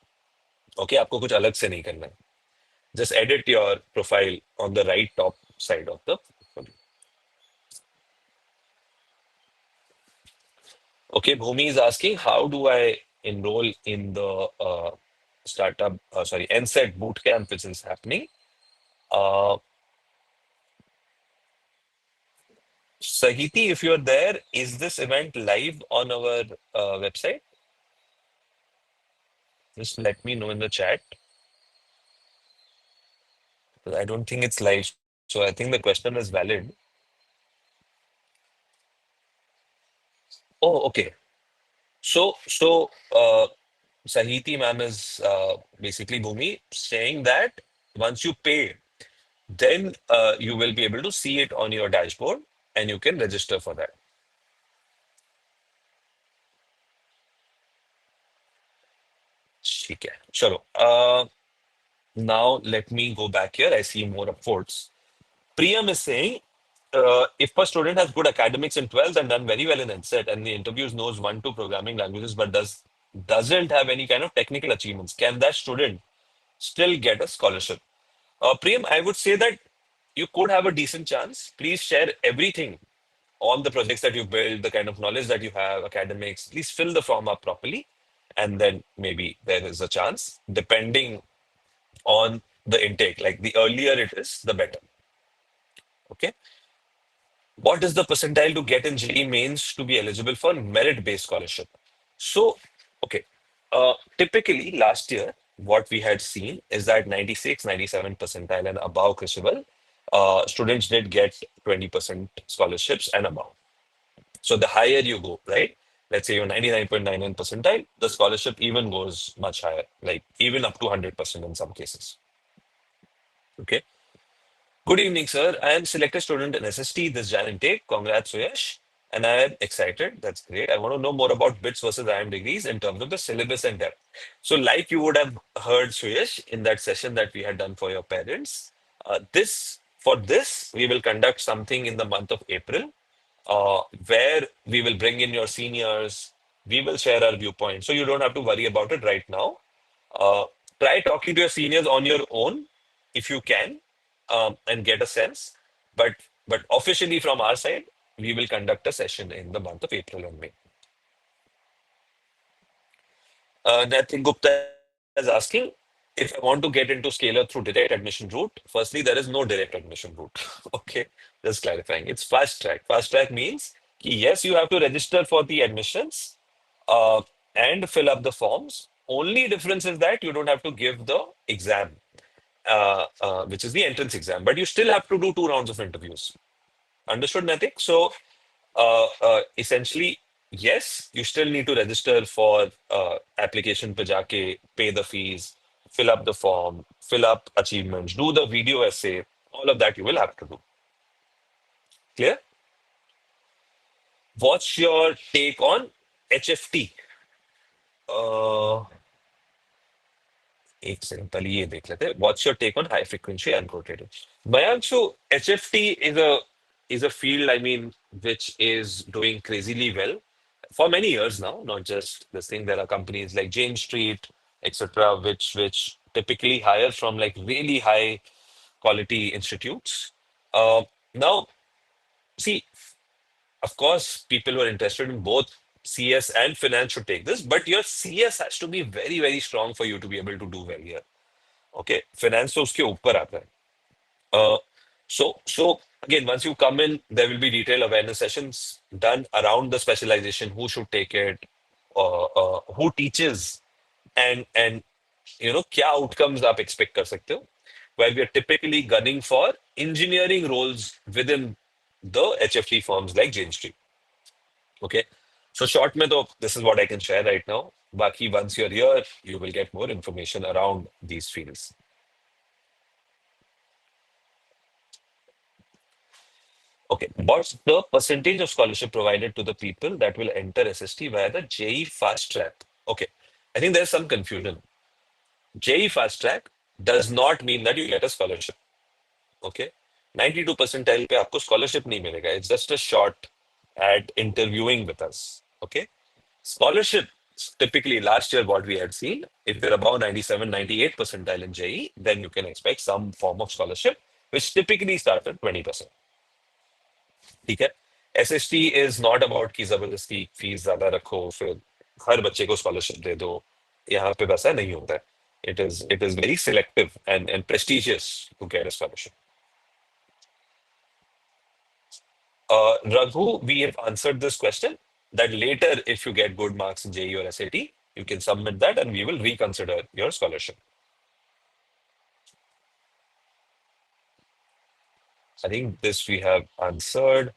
[SPEAKER 2] Okay, आपको कुछ अलग से नहीं करना है। Just edit your profile on the right top side of the. Okay, Bhumi is asking, how do I enroll in the NSET boot camp which is happening? Uh, Sahiti, if you're there, is this event live on our website? Just let me know in the chat. Because I don't think it's live, so I think the question is valid. Oh, okay. So, Sahiti ma'am is basically Bhumi saying that once you pay, then you will be able to see it on your dashboard and you can register for that. ठीक है, चलो. Now let me go back here. I see more upvotes. Priyam is saying, if a student has good academics in 12th and done very well in NSET and the interviews knows 1 2 programming languages but doesn't have any kind of technical achievements, can that student still get a scholarship? Priyam, I would say that you could have a decent chance. Please share everything, all the projects that you build, the kind of knowledge that you have, academics. Please fill the form up properly, and then maybe there is a chance, depending on the intake. Like the earlier it is, the better. Okay. What is the percentile to get in JEE mains to be eligible for merit-based scholarship? So, okay, typically last year, what we had seen is that 96, 97 percentile and above Crucible, students did get 20% scholarships and above. So the higher you go, right? Let's say you're 99.99 percentile, the scholarship even goes much higher, like even up to 100% in some cases. Okay. Good evening, sir. I am selected student in SST this Jan intake. Congrats, Suyash. And I am excited. That's great. I want to know more about BITS versus IIM degrees in terms of the syllabus and depth. So, like you would have heard, Suyash, in that session that we had done for your parents, we will conduct something in the month of April, where we will bring in your seniors. We will share our viewpoint. So you don't have to worry about it right now. Uh, Try talking to your seniors on your own if you can, and get a sense. But officially from our side, we will conduct a session in the month of April and May. Natin Gupta is asking, if I want to get into Scalar through direct admission route, firstly, there is no direct admission route. Okay, just clarifying. It's fast track. Fast track means ki yes, you have to register for the admissions uh, and fill up the forms. Only difference is that you don't have to give the exam, which is the entrance exam, but you still have to do 2 rounds of interviews. Understood, Natik? So, essentially, yes, you still need to register for application pe jaake, pay the fees, fill up the form, fill up achievements, do the video essay. All of that you will have to do. Clear? What's your take on HFT? Uh, एक second पहले ये देख लेते हैं. What's your take on high frequency unrotated? Mayank, so HFT is a field, I mean, which is doing crazily well for many years now. Not just this thing. There are companies like Jane Street, etc., which typically hire from like really high quality institutes. Now, see, of course, people who are interested in both CS and finance should take this, but your CS has to be very, very strong for you to be able to do well here. Okay, finance तो उसके ऊपर आता है. Uh, so again, once you come in, there will be detailed awareness sessions done around the specialization, who should take it, who teaches, and क्या outcomes आप expect कर सकते हो. Where we are typically gunning for engineering roles within the HFT firms like Jane Street. Okay. So short में तो this is what I can share right now. Baki, once you're here, you will get more information around these fields. Okay. What's the percentage of scholarship provided to the people that will enter SST via the JEE Fast Track? Okay. I think there's some confusion. JEE Fast Track does not mean that you get a scholarship. Okay. 92 percentile पे आपको scholarship नहीं मिलेगा. It's just a shot at interviewing with us. Okay. Scholarship, typically last year, what we had seen, if you're above 97, 98 percentile in JE, then you can expect some form of scholarship, which typically starts at 20%. ठीक है. SST is not about कि जबरदस्ती fees ज्यादा रखो फिर हर बच्चे को scholarship दे दो. यहाँ पे वैसा नहीं होता है. It is very selective and prestigious to get a scholarship. Raghu, we have answered this question that later, if you get good marks in JE or SAT, you can submit that and we will reconsider your scholarship. I think this we have answered.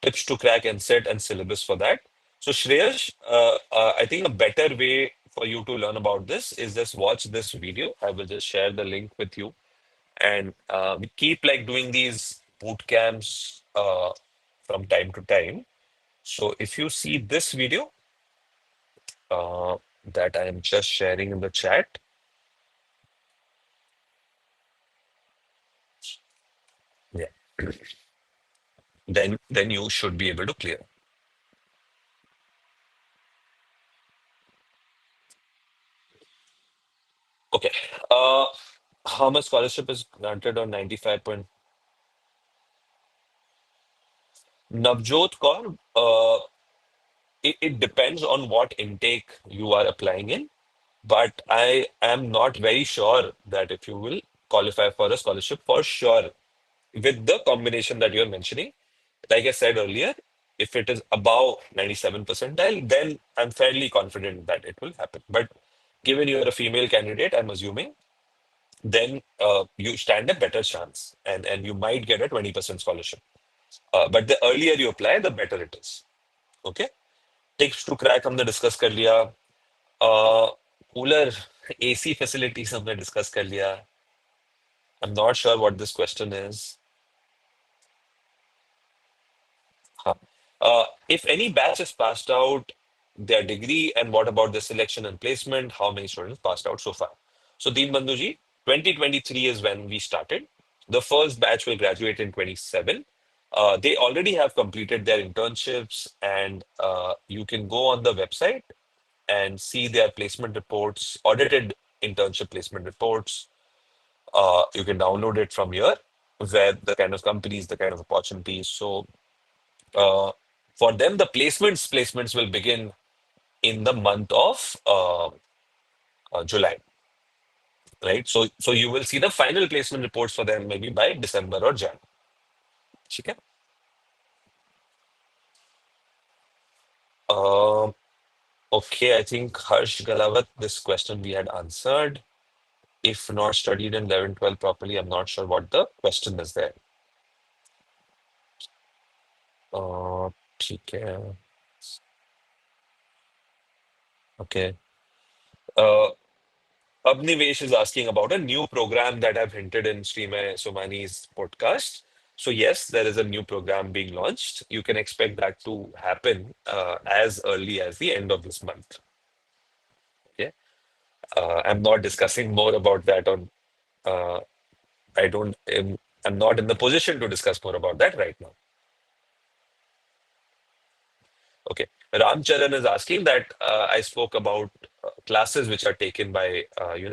[SPEAKER 2] Tips to crack NSET and syllabus for that. So, Shreyash, I think a better way for you to learn about this is just watch this video. I will just share the link with you. And we keep like doing these boot camps from time to time. So, if you see this video, uh, that I am just sharing in the chat. Yeah. Then you should be able to clear. Okay. Uh, how much scholarship is granted on 95 point? Navjot Kaur, it depends on what intake you are applying in, but I am not very sure that if you will qualify for a scholarship for sure with the combination that you're mentioning. Like I said earlier, if it is above 97 percentile, then I'm fairly confident that it will happen. But given you're a female candidate, I'm assuming, then you stand a better chance and you might get a 20% scholarship. But the earlier you apply, the better it is. Okay. Tips to crack हमने discuss कर लिया. Cooler AC facilities हमने discuss कर लिया. I'm not sure what this question is. Huh. If any batch has passed out their degree, and what about the selection and placement? How many students passed out so far? So, Deen Bandhuji, 2023 is when we started. The first batch will graduate in 27. They already have completed their internships, and you can go on the website and see their placement reports, audited internship placement reports. You can download it from here, where the kind of companies, the kind of opportunities. So, uh, for them, the placements will begin in the month of July, right? So you will see the final placement reports for them maybe by December or Jan. Okay. Uh, okay, I think Harsh Galawat, this question we had answered. If not studied in 11, 12 properly, I'm not sure what the question is there. ठीक है. Okay. Uh, Abnivesh is asking about a new program that I've hinted in Srimay Somani's podcast. So yes, there is a new program being launched. You can expect that to happen as early as the end of this month. Okay. I'm not discussing more about that on. Uh, I don't. I'm not in the position to discuss more about that right now. Okay. Ramcharan is asking that I spoke about classes which are taken by,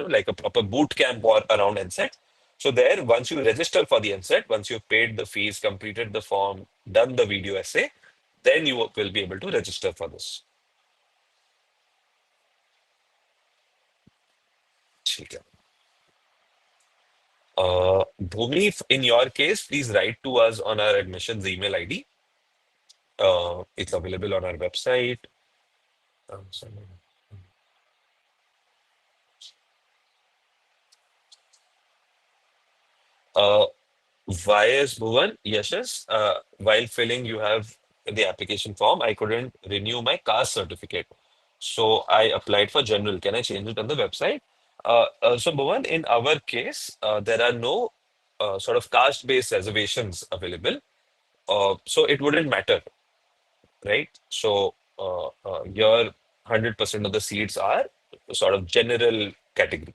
[SPEAKER 2] like a proper boot camp or around NSET. So there, once you register for the NSET, once you've paid the fees, completed the form, done the video essay, then you will be able to register for this. ठीक है. Bhumi, in your case, please write to us on our admissions email ID. It's available on our website. Sorry. Uh, YS Bhuvan, yes. While filling, you have the application form. I couldn't renew my caste certificate. So I applied for general. Can I change it on the website? So Bhuvan, in our case, there are no sort of caste-based reservations available. So it wouldn't matter, right? So your 100% of the seats are sort of general category.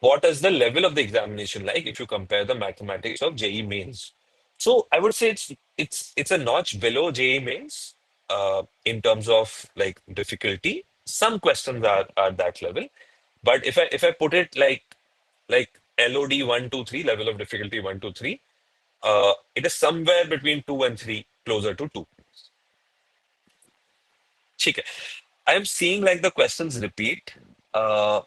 [SPEAKER 2] what is the level of the examination like if you compare the mathematics of JEE mains? So I would say it's a notch below JEE mains in terms of like difficulty. Some questions are that level, but if I put it like LOD 1 2 3, level of difficulty 1 2 3, it is somewhere between 2 and 3, closer to 2. ठीक है. I am seeing like the questions repeat. Uh,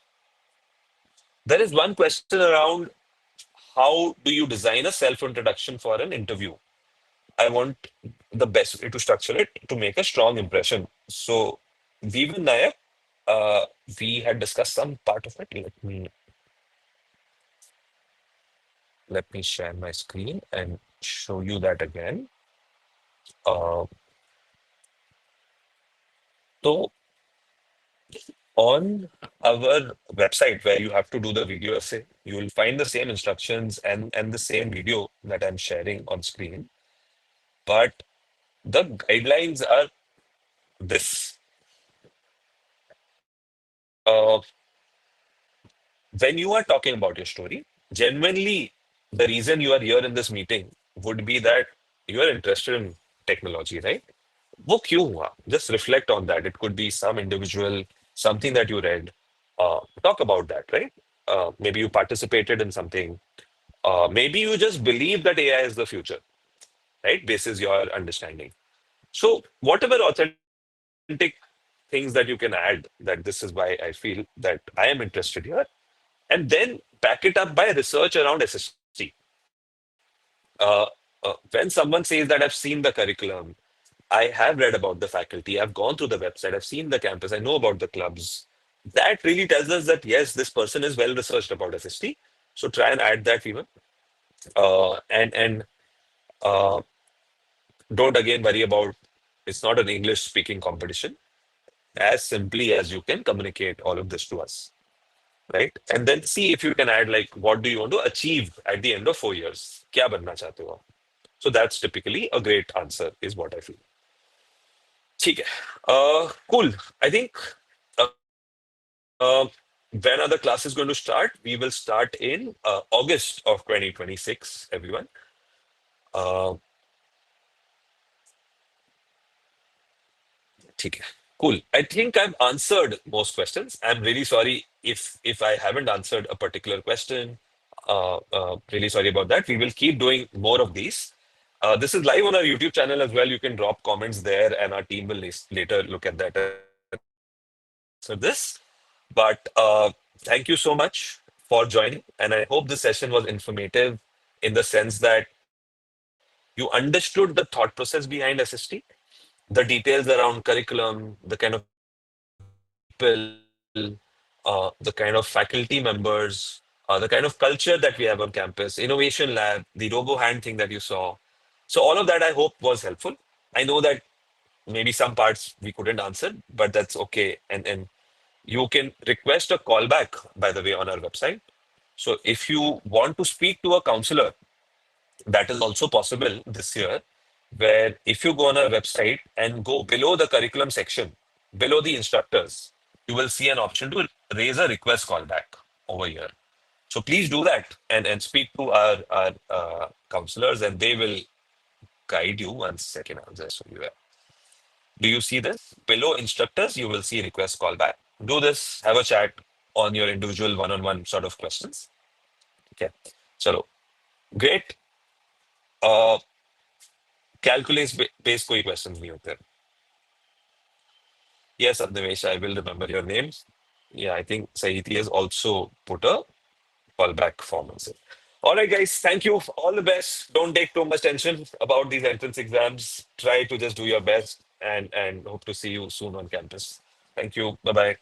[SPEAKER 2] there is one question around how do you design a self introduction for an interview? I want the best way to structure it to make a strong impression. So, Vivan Nayak, uh, we had discussed some part of it. Let me share my screen and show you that again. Uh, so, on our website where you have to do the video essay, you will find the same instructions and the same video that I'm sharing on screen. But the guidelines are this. Uh, when you are talking about your story, genuinely, the reason you are here in this meeting would be that you are interested in technology, right? वो क्यों हुआ? Just reflect on that. It could be some individual, something that you read. Talk about that, right? Maybe you participated in something. Maybe you just believe that AI is the future, right? Basis your understanding. So whatever authentic things that you can add, that this is why I feel that I am interested here, and then back it up by research around SST. Uh, when someone says that I've seen the curriculum, I have read about the faculty, I've gone through the website, I've seen the campus, I know about the clubs, that really tells us that yes, this person is well researched about SST. So try and add that even. And don't again worry about, it's not an English speaking competition. As simply as you can communicate all of this to us, right? And then see if you can add like what do you want to achieve at the end of 4 years? क्या बनना चाहते हो आप? So that's typically a great answer, is what I feel. ठीक है. Cool. I think when are the classes going to start? We will start in August of 2026, everyone. Uh, ठीक है. Cool. I think I've answered most questions. I'm really sorry if I haven't answered a particular question. Really sorry about that. We will keep doing more of these. This is live on our YouTube channel as well. You can drop comments there, and our team will later look at that and answer this. But thank you so much for joining, and I hope this session was informative in the sense that you understood the thought process behind SST, the details around curriculum, the kind of people, the kind of faculty members, the kind of culture that we have on campus, innovation lab, the robo hand thing that you saw. So all of that I hope was helpful. I know that maybe some parts we couldn't answer, but that's okay. And you can request a callback, by the way, on our website. So if you want to speak to a counselor, that is also possible this year, where if you go on our website and go below the curriculum section, below the instructors, you will see an option to raise a request callback over here. So please do that and speak to our counselors, and they will guide you. 1 second, I'll just show you that. Do you see this? Below instructors, you will see request callback. Do this, have a chat on your individual one-on-one sort of questions. Okay. So great. Uh, calculus based koi questions nahi hote. Yes, Adnivesh, I will remember your name. Yeah, I think Sahiti has also put a fallback form also. All right, guys, thank you. All the best. Don't take too much tension about these entrance exams. Try to just do your best, and hope to see you soon on campus. Thank you. Bye bye.